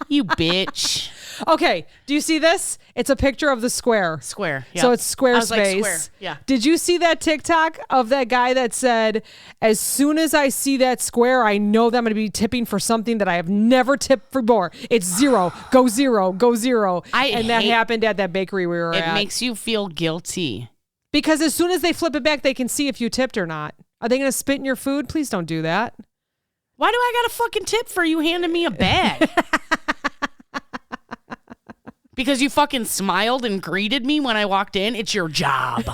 You bitch. Okay. Do you see this? It's a picture of the square. Square. Yeah. So it's Squarespace. I was like, square. Yeah. Did you see that TikTok of that guy that said, as soon as I see that square, I know that I'm going to be tipping for something that I have never tipped for before. It's zero. Go zero. Go zero. And that happened at that bakery we were at. It makes you feel guilty. Because as soon as they flip it back, they can see if you tipped or not. Are they going to spit in your food? Please don't do that. Why do I got a fucking tip for you handing me a bag? Because you fucking smiled and greeted me when I walked in. It's your job.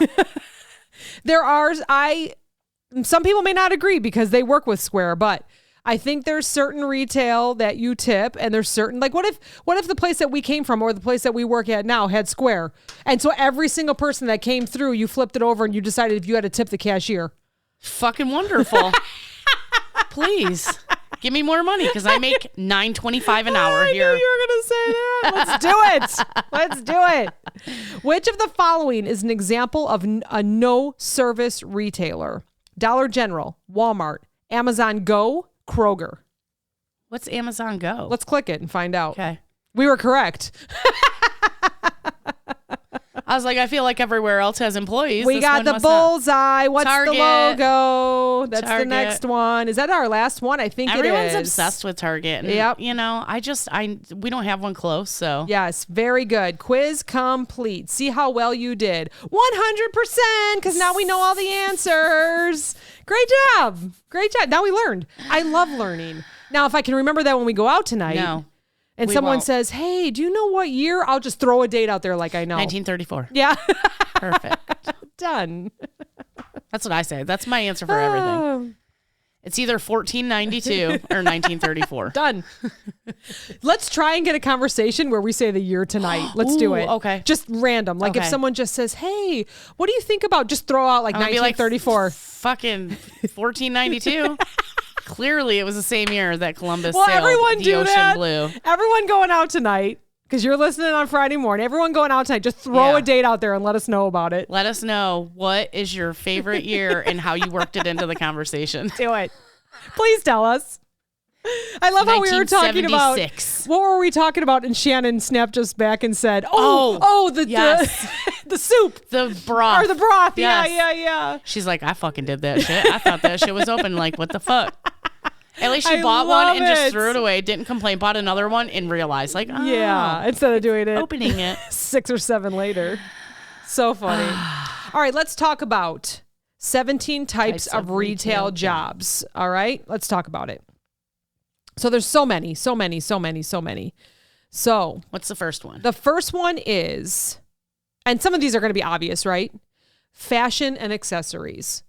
Some people may not agree because they work with Square, but I think there's certain retail that you tip, and there's certain, like, what if the place that we came from or the place that we work at now had Square, and so every single person that came through, you flipped it over and you decided if you had to tip the cashier. Fucking wonderful. Please give me more money because I make $9.25 an hour here. I knew you were gonna say that. Let's do it. Let's do it. Which of the following is an example of a no service retailer? Dollar General, Walmart, Amazon Go, Kroger. What's Amazon Go? Let's click it and find out. Okay. We were correct. I was like, I feel like everywhere else has employees. We got the bullseye. What's Target. The logo? That's Target. the next one. Is that our last one? I think everyone's it is. obsessed with Target. And, yep. You know, we don't have one close, so. Yes, very good. Quiz complete. See how well you did. 100%, because now we know all the answers. Great job. Great job. Now we learned. I love learning. Now, if I can remember that when we go out tonight. No. And someone says, hey, do you know what year? I'll just throw a date out there like I know. 1934. Yeah. Perfect. Done. That's what I say. That's my answer for everything. It's either 1492 or 1934. Done. Let's try and get a conversation where we say the year tonight. Let's do it. Okay. Just random. Like if someone just says, hey, what do you think about, just throw out like 1934. Like, fucking 1492. Clearly, it was the same year that Columbus sailed everyone the do ocean that. blue. Everyone going out tonight, because you're listening on Friday morning. Everyone going out tonight, just throw a date out there and let us know about it. Let us know what is your favorite year and how you worked it into the conversation. Do it. Please tell us. I love how we were talking about, what were we talking about? And Shannon snapped us back and said, the soup. The broth. Or the broth. Yes. Yeah. She's like, I fucking did that shit. I thought that shit was open. Like, what the fuck? At least she bought one and just threw it away. Didn't complain. Bought another one and realized, like, oh. Yeah, instead of doing it. Opening it. 6 or 7 later. So funny. All right, let's talk about 17 types of retail jobs. All right, let's talk about it. So there's so many. So what's the first one? The first one is, and some of these are going to be obvious, right? Fashion and accessories.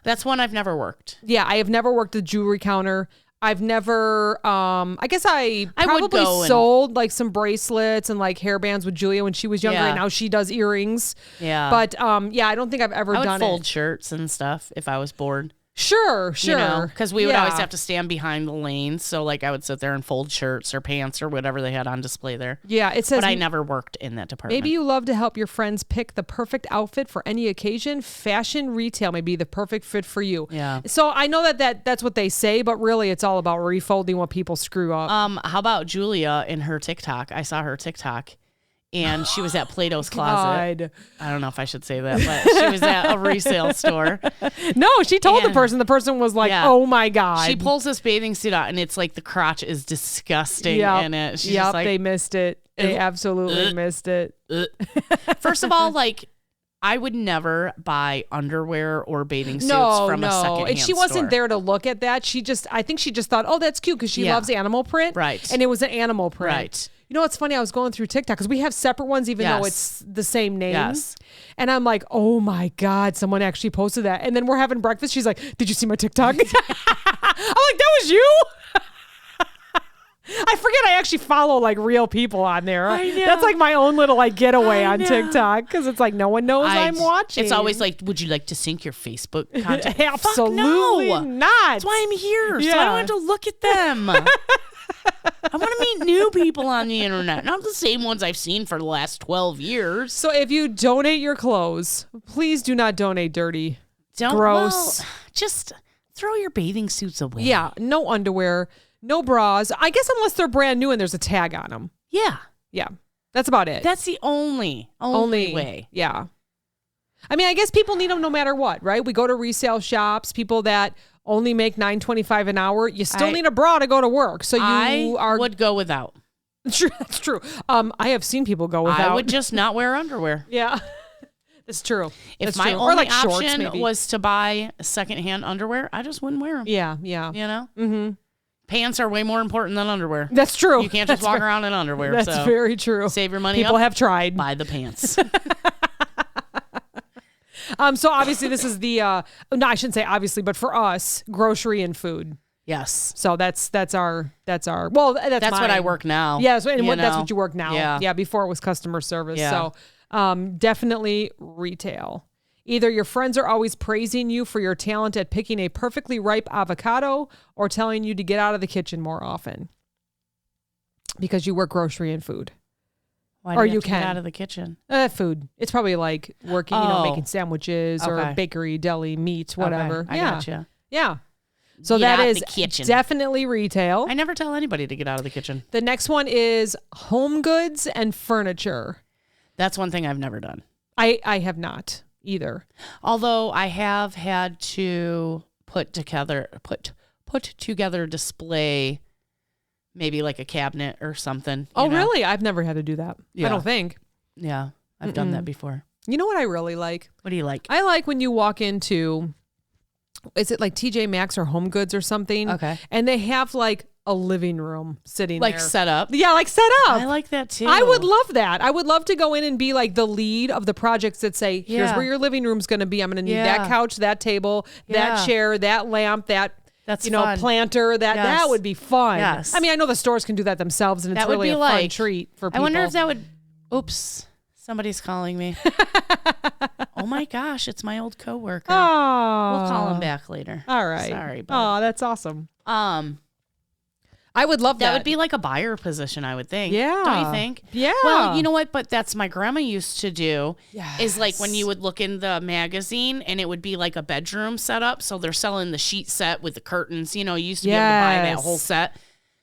That's one I've never worked. Yeah, I have never worked a jewelry counter. I've never, I guess I probably sold like some bracelets and like hairbands with Julia when she was younger, and now she does earrings. Yeah. But I don't think I've ever done it. I would fold shirts and stuff if I was bored. Sure. Because we would always have to stand behind the lanes. So, like, I would sit there and fold shirts or pants or whatever they had on display there. Yeah, it says... But I never worked in that department. Maybe you love to help your friends pick the perfect outfit for any occasion. Fashion retail may be the perfect fit for you. Yeah. So, I know that's what they say, but really it's all about refolding what people screw up. How about Julia in her TikTok? I saw her TikTok. And she was at Plato's Closet. I don't know if I should say that, but she was at a resale store. No, she told the person. The person was like, oh, my God. She pulls this bathing suit out, and it's like the crotch is disgusting in it. She's just like, they missed it. They absolutely missed it. First of all, like, I would never buy underwear or bathing suits from a secondhand and she wasn't store. there to look at that. I think she just thought, oh, that's cute because she loves animal print. Right. And it was an animal print. Right. You know what's funny? I was going through TikTok because we have separate ones, even though it's the same name. Yes. And I'm like, oh my God, someone actually posted that. And then we're having breakfast. She's like, did you see my TikTok? I'm like, that was you? I forget I actually follow like real people on there. I know. That's like my own little like getaway on TikTok because it's like no one knows I'm watching. It's always like, would you like to sync your Facebook content? Absolutely not. That's why I'm here. So I don't have to look at them. I want to meet new people on the internet, not the same ones I've seen for the last 12 years. So if you donate your clothes, please do not donate dirty. Gross. Well, just throw your bathing suits away. Yeah, no underwear, no bras. I guess unless they're brand new and there's a tag on them. Yeah. Yeah. That's about it. That's the only way. Yeah. I mean, I guess people need them no matter what, right? We go to resale shops, people that only make $9.25 an hour. You still need a bra to go to work. So I would go without. Sure, that's true. I have seen people go without. I would just not wear underwear. Yeah. That's true. If my only option was to buy secondhand underwear, I just wouldn't wear them. Yeah. You know? Mm-hmm. Pants are way more important than underwear. That's true. You can't just walk around in underwear. That's very true. Save your money. People have tried. Buy the pants. So obviously this is the no, I shouldn't say obviously, but for us, grocery and food. Yes. So that's our well, that's what I work now. Yeah, so, and that's what you work now. Yeah. Before it was customer service. Yeah. So definitely retail. Either your friends are always praising you for your talent at picking a perfectly ripe avocado or telling you to get out of the kitchen more often because you work grocery and food. Why do you have to get out of the kitchen? Food. It's probably like working, making sandwiches or bakery, deli, meat, whatever. Okay. I gotcha. Yeah. So that is definitely retail. I never tell anybody to get out of the kitchen. The next one is home goods and furniture. That's one thing I've never done. I have not either. Although I have had to put together display, maybe like a cabinet or something. Oh, really? I've never had to do that. Yeah. I don't think. Yeah, I've done that before. You know what I really like? What do you like? I like when you walk into, is it like TJ Maxx or Home Goods or something? Okay. And they have like a living room sitting there. Like set up? Yeah, like set up. I like that too. I would love that. I would love to go in and be like the lead of the projects that say, here's where your living room's going to be. I'm going to need that couch, that table, that chair, that lamp, that's fun. Planter. That would be fun. Yes. I mean, I know the stores can do that themselves, and it's really a fun treat for people. I wonder if that would. Oops, somebody's calling me. Oh my gosh, it's my old coworker. Oh, we'll call him back later. All right. Sorry. Oh, that's awesome. I would love that. That would be like a buyer position, I would think. Yeah. Don't you think? Yeah. Well, you know what? But that's my grandma used to do. Yes. Is like when you would look in the magazine and it would be like a bedroom setup. So they're selling the sheet set with the curtains. You know, you used to be able to buy that whole set.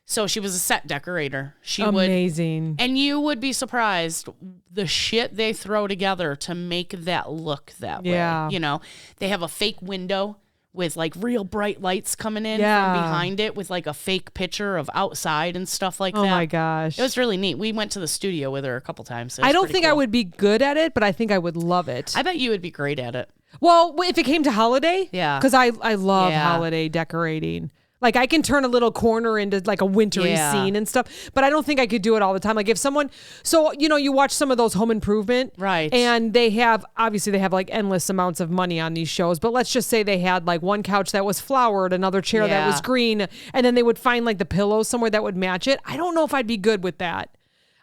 So she was a set decorator. Amazing. And you would be surprised the shit they throw together to make that look that way. You know, they have a fake window with like real bright lights coming in from behind it with like a fake picture of outside and stuff like that. Oh my gosh. It was really neat. We went to the studio with her a couple times. I don't think I would be good at it, but I think I would love it. I bet you would be great at it. Well, if it came to holiday. Yeah. Because I love holiday decorating. Like I can turn a little corner into like a wintry scene and stuff, but I don't think I could do it all the time. Like if someone, so, you watch some of those home improvement. Right. And they have like endless amounts of money on these shows, but let's just say they had like one couch that was flowered, another chair that was green, and then they would find like the pillows somewhere that would match it. I don't know if I'd be good with that.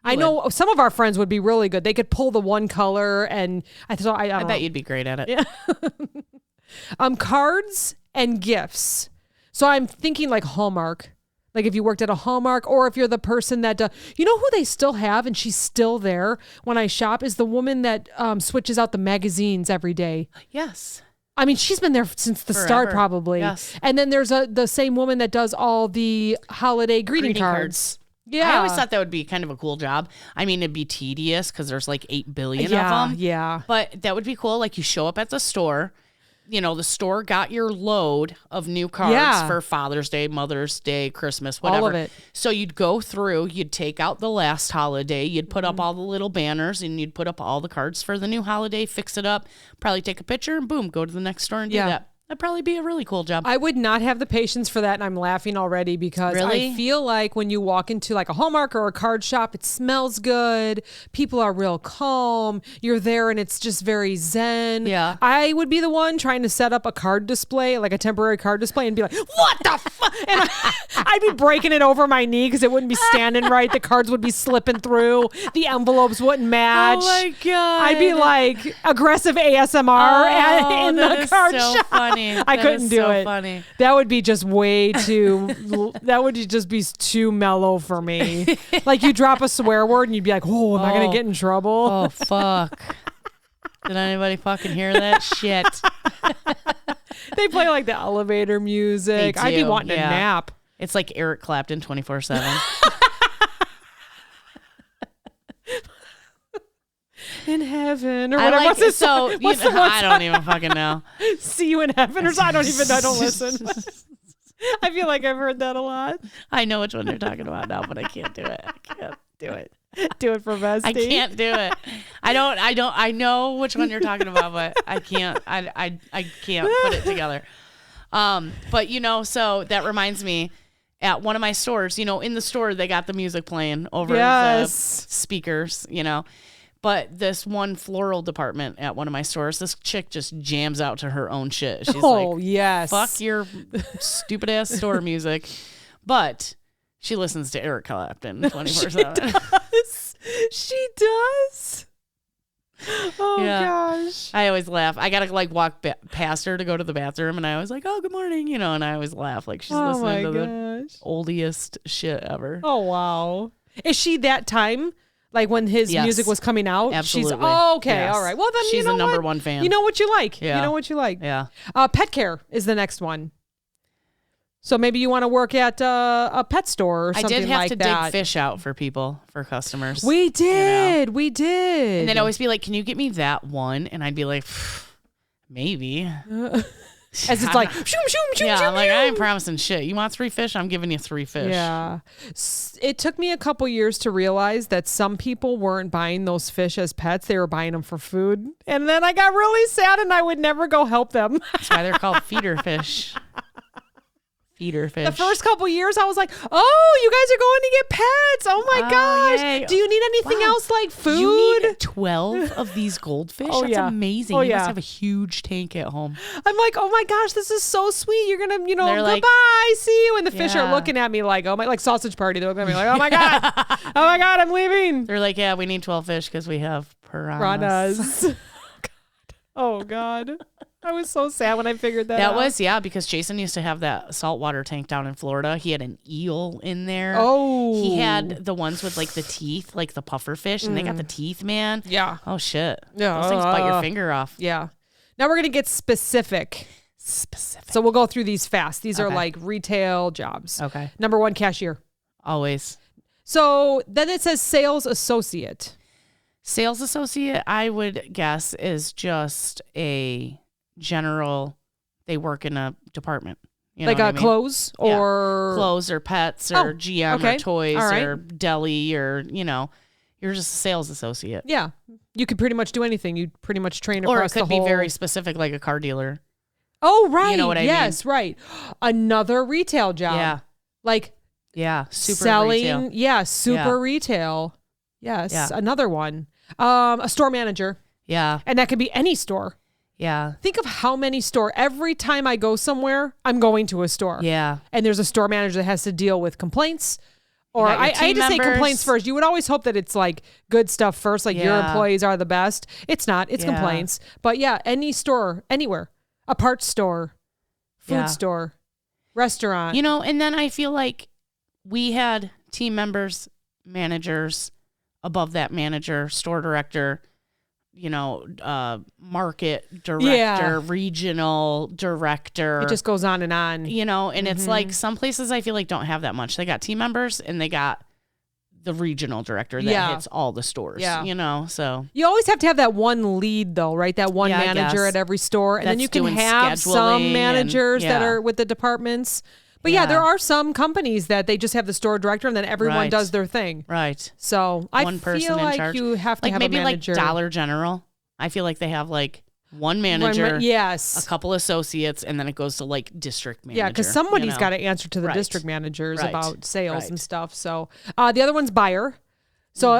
I know some of our friends would be really good. They could pull the one color, and I bet you'd be great at it. Yeah. Cards and gifts. So I'm thinking like Hallmark. Like if you worked at a Hallmark, or if you're the person that, who they still have, and she's still there when I shop, is the woman that switches out the magazines every day. Yes. I mean, she's been there since the start, probably. Yes. And then there's the same woman that does all the holiday greeting cards. Yeah. I always thought that would be kind of a cool job. I mean, it'd be tedious because there's like 8 billion of them. Yeah. But that would be cool. Like you show up at the store, the store got your load of new cards for Father's Day, Mother's Day, Christmas, whatever. All of it. So you'd go through, you'd take out the last holiday, you'd put up all the little banners, and you'd put up all the cards for the new holiday, fix it up, probably take a picture, and boom, go to the next store and do that. That'd probably be a really cool job. I would not have the patience for that, and I'm laughing already because I feel like when you walk into like a Hallmark or a card shop, it smells good. People are real calm. You're there, and it's just very zen. Yeah. I would be the one trying to set up a card display, like a temporary card display, and be like, what the fuck? And I'd be breaking it over my knee because it wouldn't be standing right. The cards would be slipping through. The envelopes wouldn't match. Oh, my God. I'd be like aggressive ASMR in the card shop. Funny. I couldn't do it. Funny. That would be just way too. That would just be too mellow for me. Like you drop a swear word and you'd be like, "Oh, am I gonna get in trouble?" Oh fuck! Did anybody fucking hear that shit? They play like the elevator music. I'd be wanting a nap. It's like Eric Clapton 24/7. In heaven or whatever. I don't even fucking know. See you in heaven or I don't listen. I feel like I've heard that a lot. I know which one you're talking about now, but I can't do it. I can't do it. Do it for Bestie. I can't do it. I know which one you're talking about, but I can't can't put it together. But so that reminds me, at one of my stores, in the store they got the music playing over the speakers, But this one floral department at one of my stores, this chick just jams out to her own shit. She's like, fuck your stupid ass store music. But she listens to Eric Clapton 24/7. She does. Oh, gosh. I always laugh. I got to walk past her to go to the bathroom, and I was like, oh, good morning, and I always laugh like she's listening to the oldiest shit ever. Oh, wow. Is she that time? Like when his music was coming out? Absolutely. Okay. Yes. All right. Well, then she's the number one fan. You know what you like. Yeah. You know what you like. Yeah. Pet care is the next one. So maybe you want to work at a pet store or something like that. I did have to dig fish out for customers. We did. We did. And they'd always be like, can you get me that one? And I'd be like, maybe. As it's like, I'm like, I ain't promising shit. You want 3 fish? I'm giving you 3 fish. Yeah. It took me a couple years to realize that some people weren't buying those fish as pets. They were buying them for food. And then I got really sad and I would never go help them. That's why they're called feeder fish. Feeder fish. The first couple years, I was like, "Oh, you guys are going to get pets! Oh my gosh! Yay. Do you need anything else like food? You need 12 of these goldfish. That's amazing. You must have a huge tank at home." I'm like, "Oh my gosh, this is so sweet! You're gonna, goodbye, see you." And the fish are looking at me like, "Oh my," like sausage party. They're looking at me like, "Oh my god, oh my god, I'm leaving." They're like, "Yeah, we need 12 fish because we have piranhas." Oh god. I was so sad when I figured that out. That was, because Jason used to have that saltwater tank down in Florida. He had an eel in there. Oh. He had the ones with the teeth, like the puffer fish, and they got the teeth, man. Yeah. Oh, shit. Yeah. Those things bite your finger off. Yeah. Now we're going to get specific. So we'll go through these fast. These are like retail jobs. Okay. Number 1, cashier. Always. So then it says sales associate. Sales associate, I would guess, is just a general, they work in a department. You know like what I mean? clothes or... Clothes or pets or GM or toys or deli or, you're just a sales associate. Yeah. You could pretty much do anything. You pretty much train across the whole... Or it could be very specific, like a car dealer. Oh, right. You know what I mean? Yes, right. Another retail job. Yeah. Like super selling. retail. Yeah, super retail. Yes, another one. A store manager. Yeah. And that could be any store. Yeah. Think of how many every time I go somewhere, I'm going to a store. Yeah. And there's a store manager that has to deal with complaints. Or I hate to say complaints first. You would always hope that it's like good stuff first, like your employees are the best. It's not. It's complaints. But yeah, any store, anywhere. A parts store, food store, restaurant. You know, and then I feel like we had team members, managers, above that manager, store director, you know, market director, regional director. It just goes on and on. You know, and it's like some places I feel like don't have that much. They got team members and they got the regional director that hits all the stores, you know, so. You always have to have that one lead though, right? That one manager at every store. And then you can have some managers that are with the departments. But there are some companies that they just have the store director and then everyone does their thing. Right. So one person feel in like charge. you have to have maybe a manager. like Dollar General. I feel like they have like one manager, a couple associates, and then it goes to like district manager. Yeah, because somebody's got to answer to the district managers about sales and stuff. So the other one's buyer. So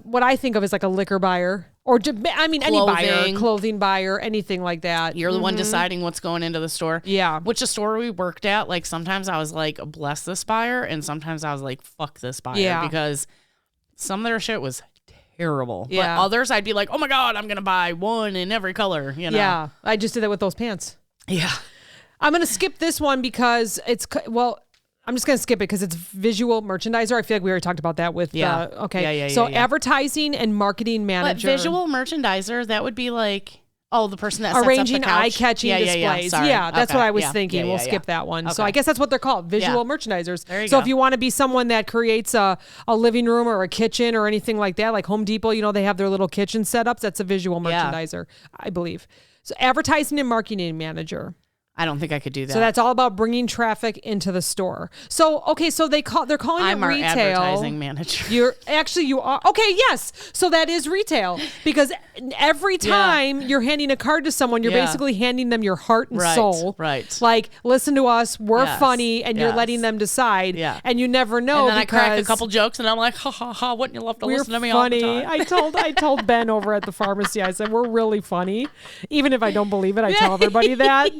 what I think of is like a liquor buyer. Or, any buyer, clothing buyer, anything like that. You're the one deciding what's going into the store. Yeah. Which a store we worked at, like sometimes I was like, bless this buyer. And sometimes I was like, fuck this buyer. Yeah. Because some of their shit was terrible. Yeah. But others I'd be like, oh my God, I'm going to buy one in every color. You know? Yeah. I just did that with those pants. Yeah. I'm going to skip this one because I'm just going to skip it because it's visual merchandiser. I feel like we already talked about that with, advertising and marketing manager. But visual merchandiser, that would be like, the person that arranging sets up the couch. eye-catching displays. Yeah, that's what I was thinking. We'll skip that one. Okay. So I guess that's what they're called, visual merchandisers. There you go. So if you want to be someone that creates a living room or a kitchen or anything like that, like Home Depot, you know, they have their little kitchen setups. That's a visual merchandiser, I believe. So advertising and marketing manager. I don't think I could do that. So that's all about bringing traffic into the store. So they're calling it retail. I'm our advertising manager. You are. Okay, yes. So that is retail because every time you're handing a card to someone, you're basically handing them your heart and soul. Right. Like, listen to us. We're funny, and you're letting them decide. Yeah. And you never know. And then I crack a couple jokes, and I'm like, ha ha ha! Wouldn't you love to listen to me funny. all the time? I told Ben over at the pharmacy. I said we're really funny, even if I don't believe it. I tell everybody that.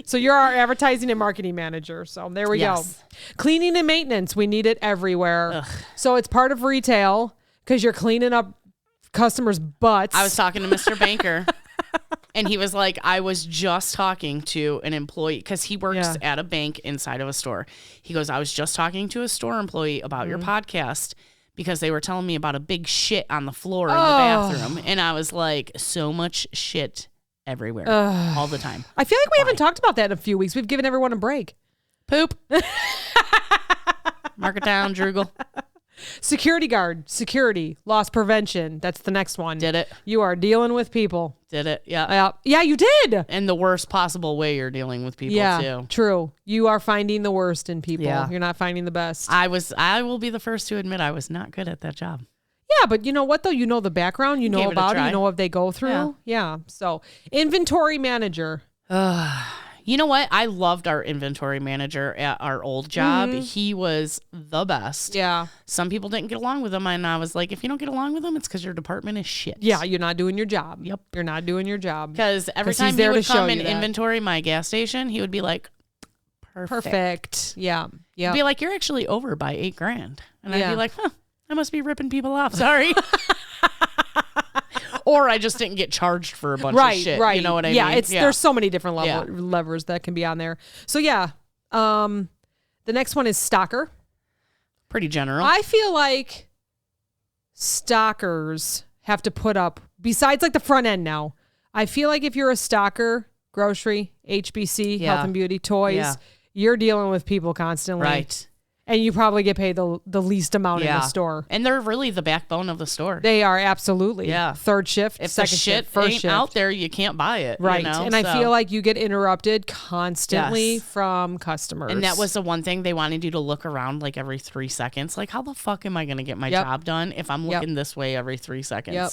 So you're our advertising and marketing manager. So there we go. Cleaning and maintenance. We need it everywhere. Ugh. So it's part of retail because you're cleaning up customers' butts. I was talking to Mr. Banker and he was like, I was just talking to an employee because he works at a bank inside of a store. He goes, I was just talking to a store employee about your podcast because they were telling me about a big shit on the floor in the bathroom. And I was like, so much shit everywhere, all the time. I feel like we haven't talked about that in a few weeks. We've given everyone a break. Poop. Mark it down, Droogle. Security guard, security, loss prevention. That's the next one. Did it. You are dealing with people. Did it. Yeah. Yeah, you did. In the worst possible way you're dealing with people too. True. You are finding the worst in people. Yeah. You're not finding the best. I will be the first to admit I was not good at that job. Yeah, but you know what, though? You know the background. You know about it. You know what they go through. Yeah. So, inventory manager. You know what? I loved our inventory manager at our old job. He was the best. Yeah. Some people didn't get along with him, and I was like, if you don't get along with him, it's because your department is shit. Yeah, you're not doing your job. Yep. You're not doing your job. Because every time he would come and inventory my gas station, he would be like, perfect. Yeah. He'd be like, you're actually over by $8,000. And I'd be like, I must be ripping people off. Sorry. Or I just didn't get charged for a bunch of shit. Right. You know what I mean? Yeah, there's so many different levers that can be on there. So the next one is stocker. Pretty general. I feel like stockers have to put up, besides like the front end now, I feel like if you're a stocker, grocery, HBC, health and beauty, toys, you're dealing with people constantly. Right. And you probably get paid the least amount in the store. And they're really the backbone of the store. They are, absolutely. Yeah. Third shift, if second shift, first shift. Out there, you can't buy it. Right. You know? And I feel like you get interrupted constantly from customers. And that was the one thing they wanted you to look around like every 3 seconds. Like, how the fuck am I going to get my job done if I'm looking this way every 3 seconds? Yep.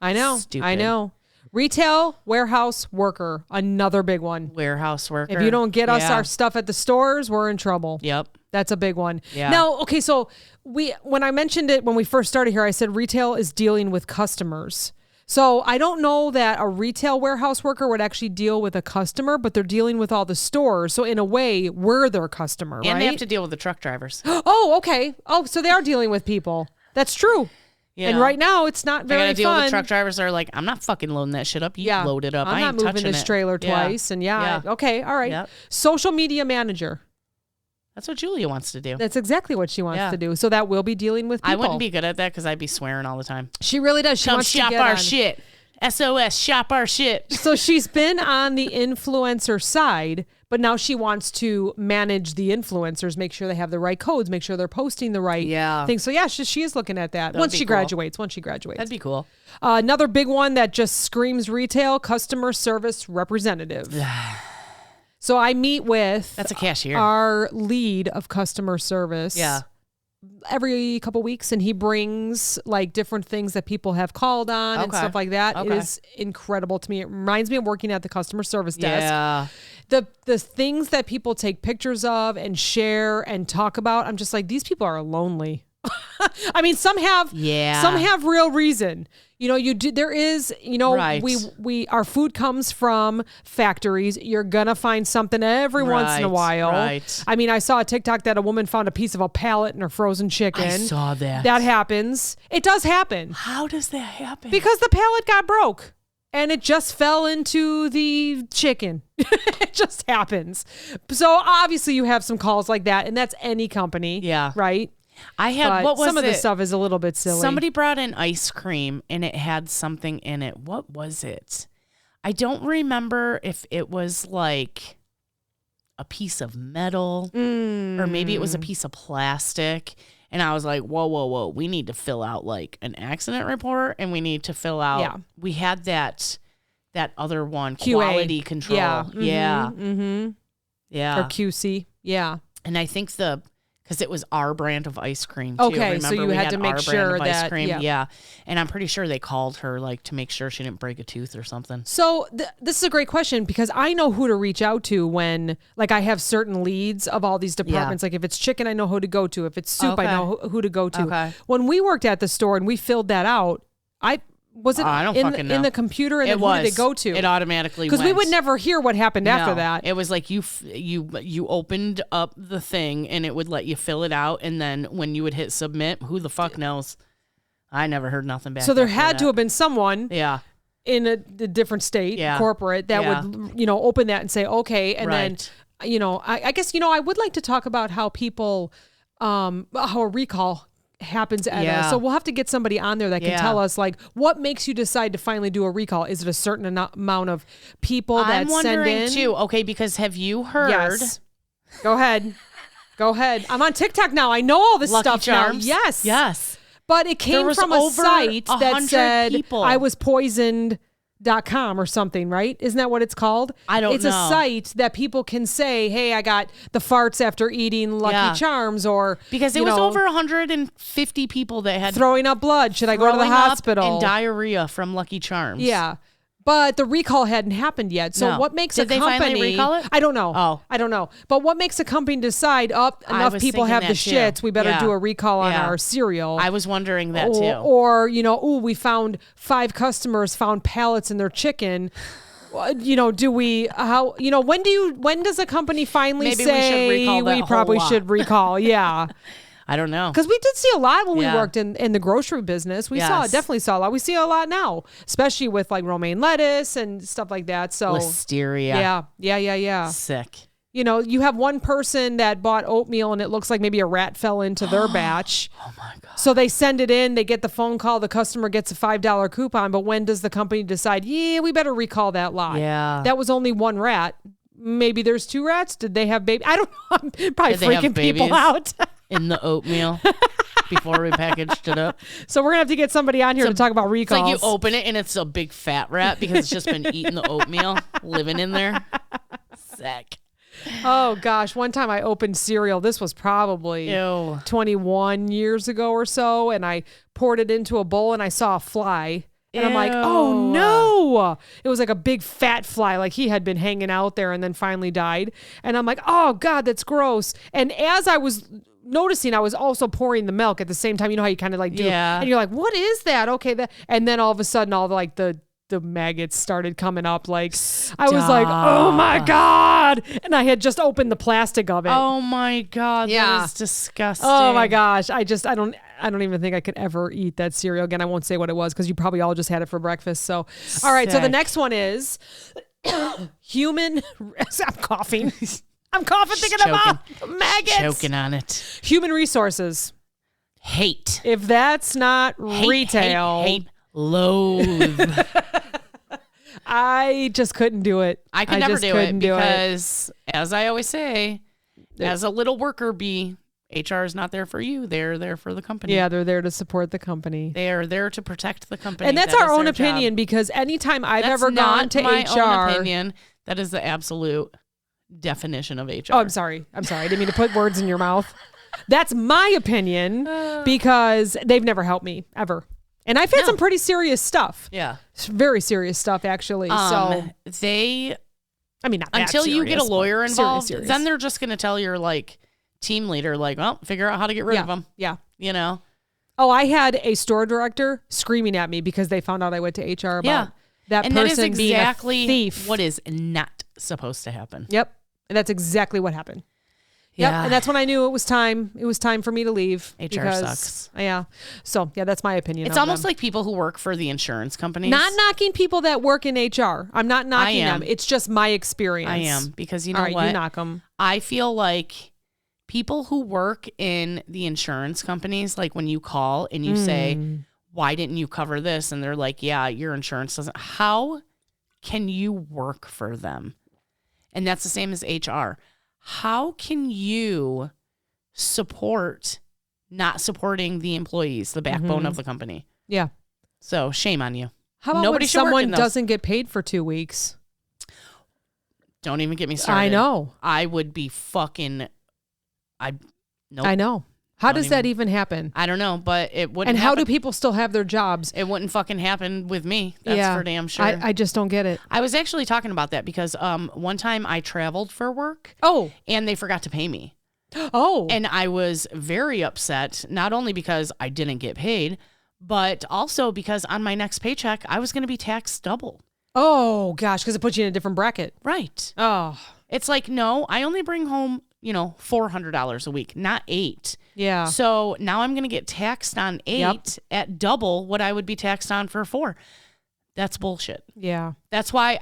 I know. Stupid. I know. Retail warehouse worker, another big one. Warehouse worker. If you don't get us our stuff at the stores, we're in trouble. Yep. That's a big one. Yeah. Now, okay, so when I mentioned it when we first started here, I said retail is dealing with customers. So I don't know that a retail warehouse worker would actually deal with a customer, but they're dealing with all the stores. So in a way, we're their customer, right? And they have to deal with the truck drivers. Oh, okay. Oh, so they are dealing with people. That's true. Yeah. And right now, it's not very fun. They gotta deal with truck drivers that are like, I'm not fucking loading that shit up. You load it up. I'm I ain't not moving touching this it. trailer twice. And okay, all right. Yep. Social media manager. That's what Julia wants to do. That's exactly what she wants to do. So that will be dealing with people. I wouldn't be good at that because I'd be swearing all the time. She really does. She Come wants shop to get our on. shit. SOS, shop our shit. So she's been on the influencer side, but now she wants to manage the influencers, make sure they have the right codes, make sure they're posting the right things. So yeah, she is looking at that once she graduates. That'd be cool. Another big one that just screams retail, customer service representative. So I meet with that's a cashier, our lead of customer service. Yeah. Every couple weeks, and he brings like different things that people have called on and stuff like that. It is incredible to me. It reminds me of working at the customer service desk. Yeah. The things that people take pictures of and share and talk about, I'm just like, these people are lonely. I mean, some have real reason. You know, there is, you know, our food comes from factories. You're gonna find something every once in a while. Right. I mean, I saw a TikTok that a woman found a piece of a pallet in her frozen chicken. I saw that. That happens. It does happen. How does that happen? Because the pallet got broke and it just fell into the chicken. It just happens. So obviously you have some calls like that, and that's any company. Yeah. Right? I had, what was some of the stuff is a little bit silly. Somebody brought in ice cream and it had something in it. What was it? I don't remember if it was like a piece of metal or maybe it was a piece of plastic. And I was like, whoa. We need to fill out like an accident report, and we need to fill out, we had that other one, QA. Quality control. Yeah. Yeah. Or QC. Yeah. And I think because it was our brand of ice cream too. Okay, so you had to make sure that, ice cream. Yeah. And I'm pretty sure they called her like to make sure she didn't break a tooth or something. So this is a great question, because I know who to reach out to when, like, I have certain leads of all these departments. Like if it's chicken, I know who to go to. If it's soup, I know who to go to. Okay. When we worked at the store and we filled that out, I don't fucking know. In the computer, and then who did they go to? It automatically because we would never hear what happened after that. It was like you opened up the thing and it would let you fill it out, and then when you would hit submit, who the fuck knows? I never heard nothing back. So there had to have been someone, in a different state, corporate, that would open that and say okay, and then I guess I would like to talk about how people how a recall happens at us. So we'll have to get somebody on there that can tell us, like, what makes you decide to finally do a recall. Is it a certain amount of people that send in? I'm wondering too. Okay, because have you heard? Yes. Go ahead. I'm on TikTok now. I know all this Lucky stuff Charms. now. Yes. But it came from a site that said I was poisoned.com or something, right? Isn't that what it's called? I don't know. It's a site that people can say, hey, I got the farts after eating Lucky Charms, or because it was over 150 people that had throwing up blood. Should I go to the hospital? And diarrhea from Lucky Charms. Yeah. But the recall hadn't happened yet. So what makes a company... Did they finally recall it? I don't know. Oh. I don't know. But what makes a company decide, enough people have the shits, we better do a recall on our cereal? I was wondering that too. Or, we found 5 customers found pallets in their chicken. Do we, when does a company finally say we probably should recall? Yeah. I don't know. Because we did see a lot when we worked in the grocery business. We definitely saw a lot. We see a lot now, especially with like romaine lettuce and stuff like that. So Listeria. Yeah. Sick. You have one person that bought oatmeal and it looks like maybe a rat fell into their batch. Oh my God. So they send it in, they get the phone call, the customer gets a $5 coupon. But when does the company decide, we better recall that lot? Yeah. That was only one rat. Maybe there's 2 rats. Did they have babies? I don't know. I'm probably freaking people out. In the oatmeal before we packaged it up. So we're going to have to get somebody on here to talk about recalls. It's like you open it and it's a big fat rat because it's just been eating the oatmeal, living in there. Sick. Oh, gosh. One time I opened cereal. This was probably 21 years ago or so. And I poured it into a bowl and I saw a fly. And I'm like, oh no. It was like a big fat fly. Like he had been hanging out there and then finally died. And I'm like, oh God, that's gross. And as I was noticing, I was also pouring the milk at the same time. You know how you kind of like do. Yeah. And you're like, what is that? Okay. And then all of a sudden, all like the maggots started coming up. Like I was like, oh my God. And I had just opened the plastic of it. Oh my God. Yeah. That is disgusting. Oh my gosh. I don't even think I could ever eat that cereal again. I won't say what it was because you probably all just had it for breakfast. So, all right. So the next one is human. I'm coughing. I'm coughing thinking about maggots. Choking on it. Human resources. Hate. If that's not retail. Hate. Loathe. I just couldn't do it. I could never do it because, as I always say, as a little worker bee, HR is not there for you. They're there for the company. Yeah, they're there to support the company. They are there to protect the company. And that's our own opinion because anytime I've ever gone to my HR. own opinion. That is the absolute definition of HR. Oh, I'm sorry. I didn't mean to put words in your mouth. That's my opinion because they've never helped me ever. And I've had some pretty serious stuff. Yeah. Very serious stuff, actually. So they, I mean, not that until serious, you get a lawyer involved, serious. then they're just going to tell your like team leader, like, well, figure out how to get rid of them. Yeah. You know? Oh, I had a store director screaming at me because they found out I went to HR about that and person that is exactly being a thief. What is not supposed to happen. Yep. And that's exactly what happened. Yeah. Yep. And that's when I knew it was time. It was time for me to leave. HR sucks. Yeah. So, yeah, that's my opinion. It's almost like people who work for the insurance companies. Not knocking people that work in HR. I'm not knocking them. It's just my experience. I am. Because you know what? what? You knock them. I feel like people who work in the insurance companies, like when you call and you say, why didn't you cover this? And they're like, yeah, your insurance doesn't. How can you work for them? And that's the same as HR. How can you support not supporting the employees, the backbone of the company? Yeah. So shame on you. How about when someone doesn't get paid for 2 weeks? Don't even get me started. I know. I would be fucking... Nope. I know. How does that even happen? I don't know, but it wouldn't. And how do people still have their jobs? It wouldn't fucking happen with me. That's for damn sure. I just don't get it. I was actually talking about that because one time I traveled for work. Oh. And they forgot to pay me. Oh. And I was very upset, not only because I didn't get paid, but also because on my next paycheck, I was going to be taxed double. Oh, gosh, because it puts you in a different bracket. Right. Oh. It's like, no, I only bring home, $400 a week, not $800. Yeah. So now I'm going to get taxed on $800 at double what I would be taxed on for $400. That's bullshit. Yeah. That's why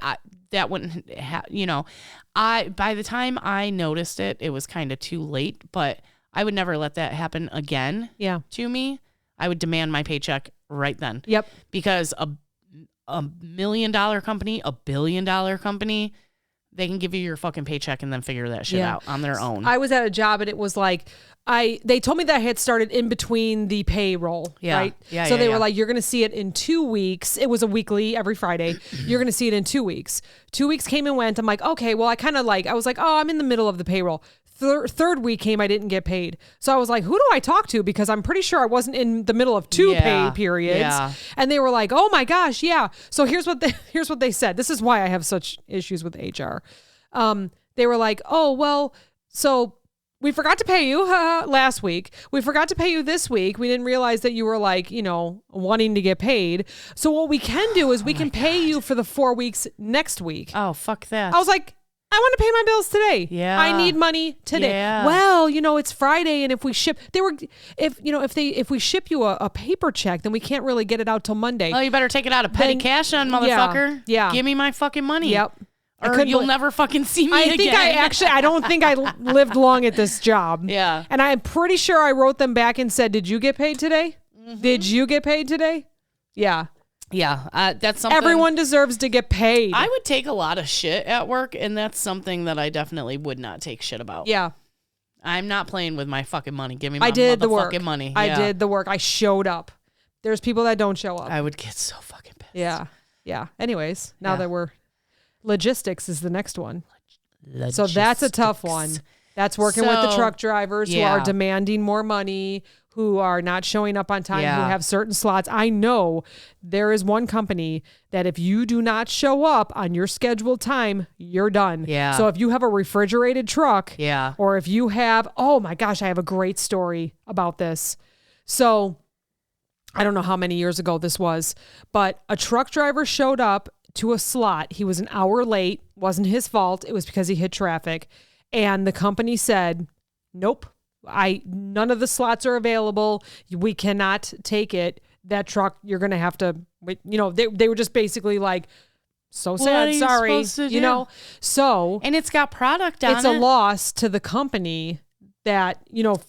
that wouldn't by the time I noticed it, it was kind of too late, but I would never let that happen again. Yeah. To me, I would demand my paycheck right then. Yep. Because a $1 million company, a $1 billion company, they can give you your fucking paycheck and then figure that shit out on their own. I was at a job and it was like, they told me that I had started in between the payroll, right? Yeah. So they were like, you're going to see it in 2 weeks. It was a weekly every Friday. You're going to see it in 2 weeks. 2 weeks came and went. I'm like, okay, well, I was like, oh, I'm in the middle of the payroll. Third week came, I didn't get paid. So I was like, who do I talk to? Because I'm pretty sure I wasn't in the middle of two pay periods. Yeah. And they were like, oh my gosh, yeah. So here's what they said. This is why I have such issues with HR. They were like, oh, well, so we forgot to pay you last week. We forgot to pay you this week. We didn't realize that you were like, wanting to get paid. So what we can do is we can pay you for the 4 weeks next week. Oh, fuck that. I was like, I want to pay my bills today. Yeah. I need money today. Yeah. Well, it's Friday, and if we ship, if we ship you a paper check, then we can't really get it out till Monday. Oh, you better take it out of petty cash on, motherfucker. Yeah. Give me my fucking money. Yep. Or you'll never fucking see me again. I don't think I lived long at this job. Yeah. And I'm pretty sure I wrote them back and said, did you get paid today? Mm-hmm. Did you get paid today? Yeah. Yeah, that's something. Everyone deserves to get paid. I would take a lot of shit at work, and that's something that I definitely would not take shit about. Yeah. I'm not playing with my fucking money. Give me my motherfucking money. Yeah. I did the work. I showed up. There's people that don't show up. I would get so fucking pissed. Yeah. Yeah. Anyways, now that we're... Logistics is the next one. So that's a tough one. That's working with the truck drivers who are demanding more money, who are not showing up on time, who Yeah. have certain slots. I know there is one company that if you do not show up on your scheduled time, you're done. Yeah. So if you have a refrigerated truck, Yeah. or if you have, oh my gosh, I have a great story about this. So I don't know how many years ago this was, but a truck driver showed up to a slot. He was an hour late. Wasn't his fault. It was because he hit traffic. And the company said, nope, none of the slots are available. We cannot take it. That truck, you're going to have to, they were just basically like, so sad, sorry, so. And it's got product on it. It's a loss to the company that,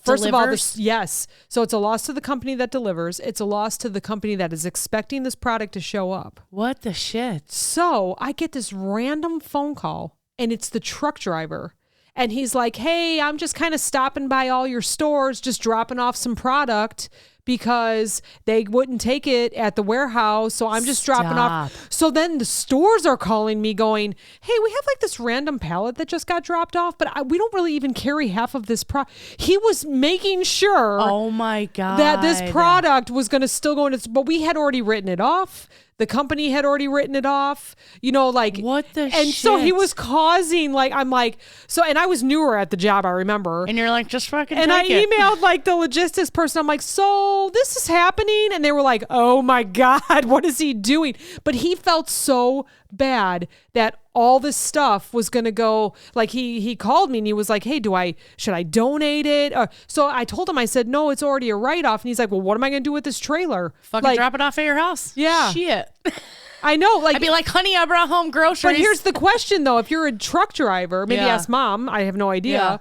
first of all, yes. So it's a loss to the company that delivers. It's a loss to the company that is expecting this product to show up. What the shit? So I get this random phone call and it's the truck driver. And he's like, hey, I'm just kind of stopping by all your stores, just dropping off some product because they wouldn't take it at the warehouse. So I'm just dropping off. So then the stores are calling me going, hey, we have like this random pallet that just got dropped off, but we don't really even carry half of this product. He was making sure oh my God, that this product was going to still go in its, but we had already written it off. The company had already written it off, what the shit? And so he was causing I'm like, so, and I was newer at the job, I remember. And you're like, just fucking and take I emailed the logistics person. I'm like, so this is happening. And they were like, oh my God, what is he doing? But he felt so bad that all this stuff was going to go, he called me and he was like, hey, should I donate it? So I told him, I said, no, it's already a write-off. And he's like, well, what am I going to do with this trailer? Fucking drop it off at your house. Yeah. Shit. I know. I'd be like, honey, I brought home groceries. But here's the question though. If you're a truck driver, maybe ask mom, I have no idea. Yeah.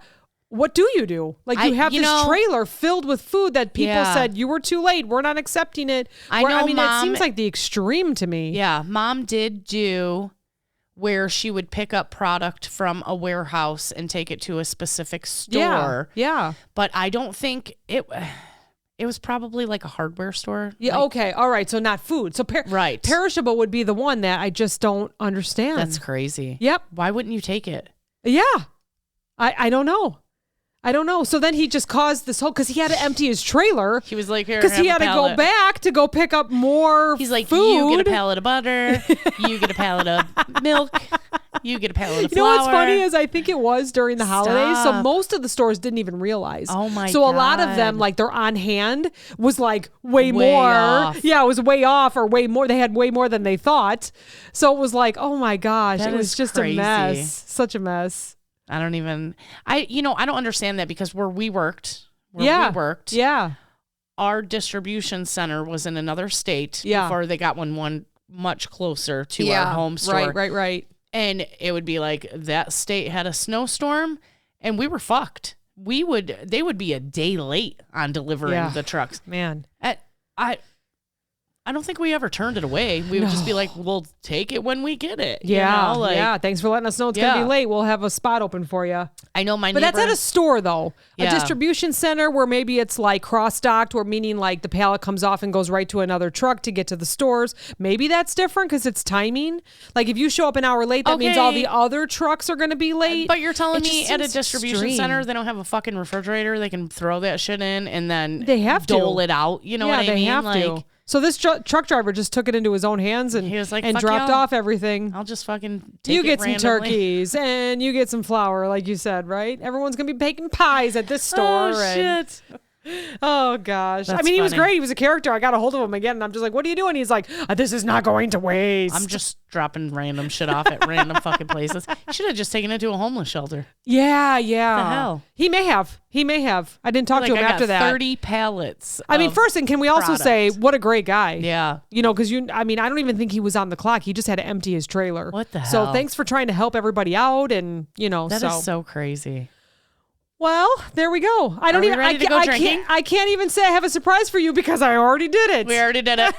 What do? You have this trailer filled with food that people said you were too late. We're not accepting it. It seems like the extreme to me. Yeah. Mom did do where she would pick up product from a warehouse and take it to a specific store. Yeah. But I don't think it was probably like a hardware store. Yeah. Okay. All right. So not food. So right. Perishable would be the one that I just don't understand. That's crazy. Yep. Why wouldn't you take it? Yeah. I don't know. So then he just caused this whole, because he had to empty his trailer. He was like, because he had to go back to go pick up more He's like, food. You get a pallet of butter. You get a pallet of milk. You get a pallet of flour. What's funny is I think it was during the holidays. So most of the stores didn't even realize. Oh my God. So a lot of them, their on hand was way more. Off. Yeah, it was way off or way more. They had way more than they thought. So it was like, oh my gosh, it was just crazy. A mess. Such a mess. I don't understand that because where we worked, our distribution center was in another state before they got one much closer to our home store. Right. And it would be like that state had a snowstorm and we were fucked. They would be a day late on delivering the trucks. Man. I don't think we ever turned it away. We would just be like, we'll take it when we get it. Yeah. Thanks for letting us know it's going to be late. We'll have a spot open for you. I know my But neighbor. that's at a store, though. Yeah. A distribution center where maybe it's cross-docked, where meaning the pallet comes off and goes right to another truck to get to the stores. Maybe that's different because it's timing. If you show up an hour late, that means all the other trucks are going to be late. But you're telling me at a distribution center, they don't have a fucking refrigerator they can throw that shit in and then they have dole it out. You know what I mean? They have to. So this truck driver just took it into his own hands and he was like, and dropped off everything. I'll just fucking take you get it some randomly. turkeys and you get some flour, like you said, right? Everyone's gonna be baking pies at this store. Oh shit! Oh gosh! That's he was funny. great. He was a character. I got a hold of him again, and I'm just like, "What are you doing?" He's like, "This is not going to waste." I'm just dropping random shit off at random fucking places. You should have just taken it to a homeless shelter. Yeah. What the hell? He may have. I didn't talk to him after that. 30 pallets. First, and can we also say what a great guy? Yeah. Because I don't even think he was on the clock. He just had to empty his trailer. What the hell? So thanks for trying to help everybody out, and That is so crazy. Well, there we go. I can't even say I have a surprise for you because I already did it. We already did it.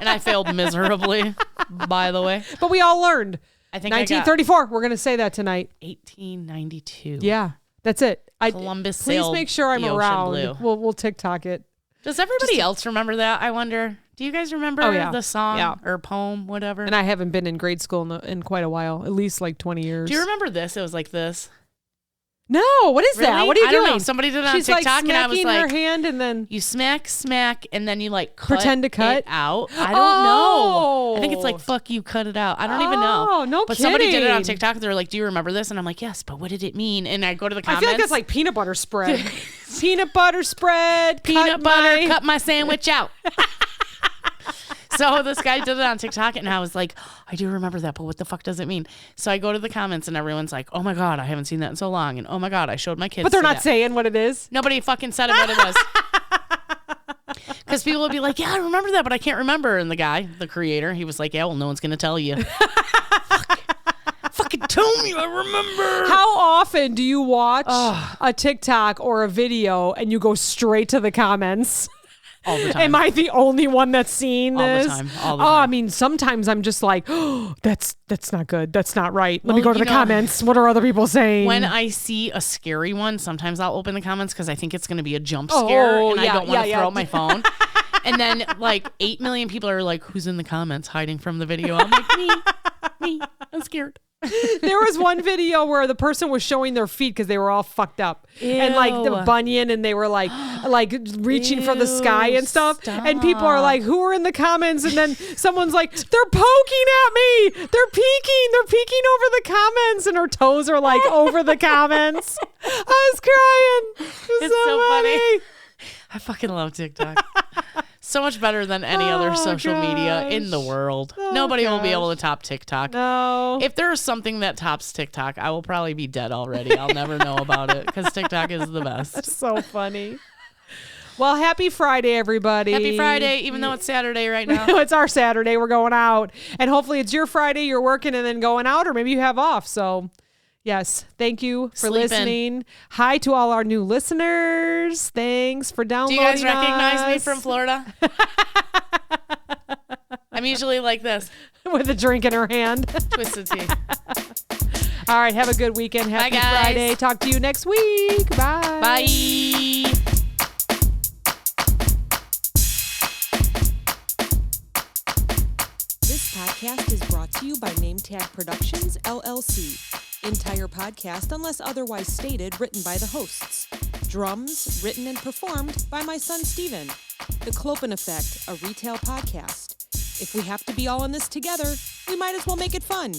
And I failed miserably, by the way. But we all learned. I think 1934. We're going to say that tonight. 1892. Yeah, that's it. Columbus Please sailed make sure I'm the ocean around. blue. We'll TikTok it. Does everybody else remember that? I wonder. Do you guys remember the song or poem, whatever? And I haven't been in grade school in quite a while, at least 20 years. Do you remember this? It was like this. No, what is that? What are you doing? I don't know. Somebody did it on She's TikTok, like and I was smacking like, her hand, and then you smack, and then you like pretend to cut it out. I don't know. I think it's like fuck you, cut it out. I don't even know. Oh, no But kidding. somebody did it on TikTok. They're like, do you remember this? And I'm like, yes, but what did it mean? And I go to the comments. I feel like it's like peanut butter spread. Peanut butter spread. Peanut butter, cut my sandwich out. So this guy did it on TikTok, and I was like, I do remember that, but what the fuck does it mean? So I go to the comments, and everyone's like, oh my God, I haven't seen that in so long. And oh my God, I showed my kids. But they're not saying what it is. Nobody fucking said it what it was. Because people would be like, yeah, I remember that, but I can't remember. And the guy, the creator, he was like, yeah, well, no one's going to tell you. Fucking tell me, I remember. How often do you watch a TikTok or a video and you go straight to the comments? All the time. Am I the only one that's seen this? All the time. I mean, sometimes I'm just like, oh, that's not good. That's not right. Let me go to the comments. What are other people saying? When I see a scary one, sometimes I'll open the comments because I think it's going to be a jump scare, and I don't want to throw my phone. And then like 8 million people are like, who's in the comments hiding from the video? I'm like, me. I'm scared. There was one video where the person was showing their feet because they were all fucked up. Ew. And like the bunion, and they were like reaching for the sky and stuff. Stop. And people are like, who are in the comments? And then someone's like, they're poking at me. They're peeking over the comments, and her toes are like over the comments. I was crying. It's so funny. I fucking love TikTok. So much better than any other social media in the world. Nobody will be able to top TikTok. No. If there's something that tops TikTok, I will probably be dead already. I'll never know about it because TikTok is the best. That's so funny. Well, happy Friday, everybody. Happy Friday, even though it's Saturday right now. It's our Saturday. We're going out. And hopefully it's your Friday. You're working and then going out, or maybe you have off. So yes, thank you for listening. Hi to all our new listeners. Thanks for downloading. Do you guys recognize me from Florida? I'm usually like this. With a drink in her hand. Twisted tea. All right, have a good weekend. Happy Friday. Talk to you next week. Bye. Bye. This podcast is brought to you by NameTag Productions, LLC. Entire podcast, unless otherwise stated, written by the hosts. Drums, written and performed by my son, Steven. The Clopen Effect, a retail podcast. If we have to be all in this together, we might as well make it fun.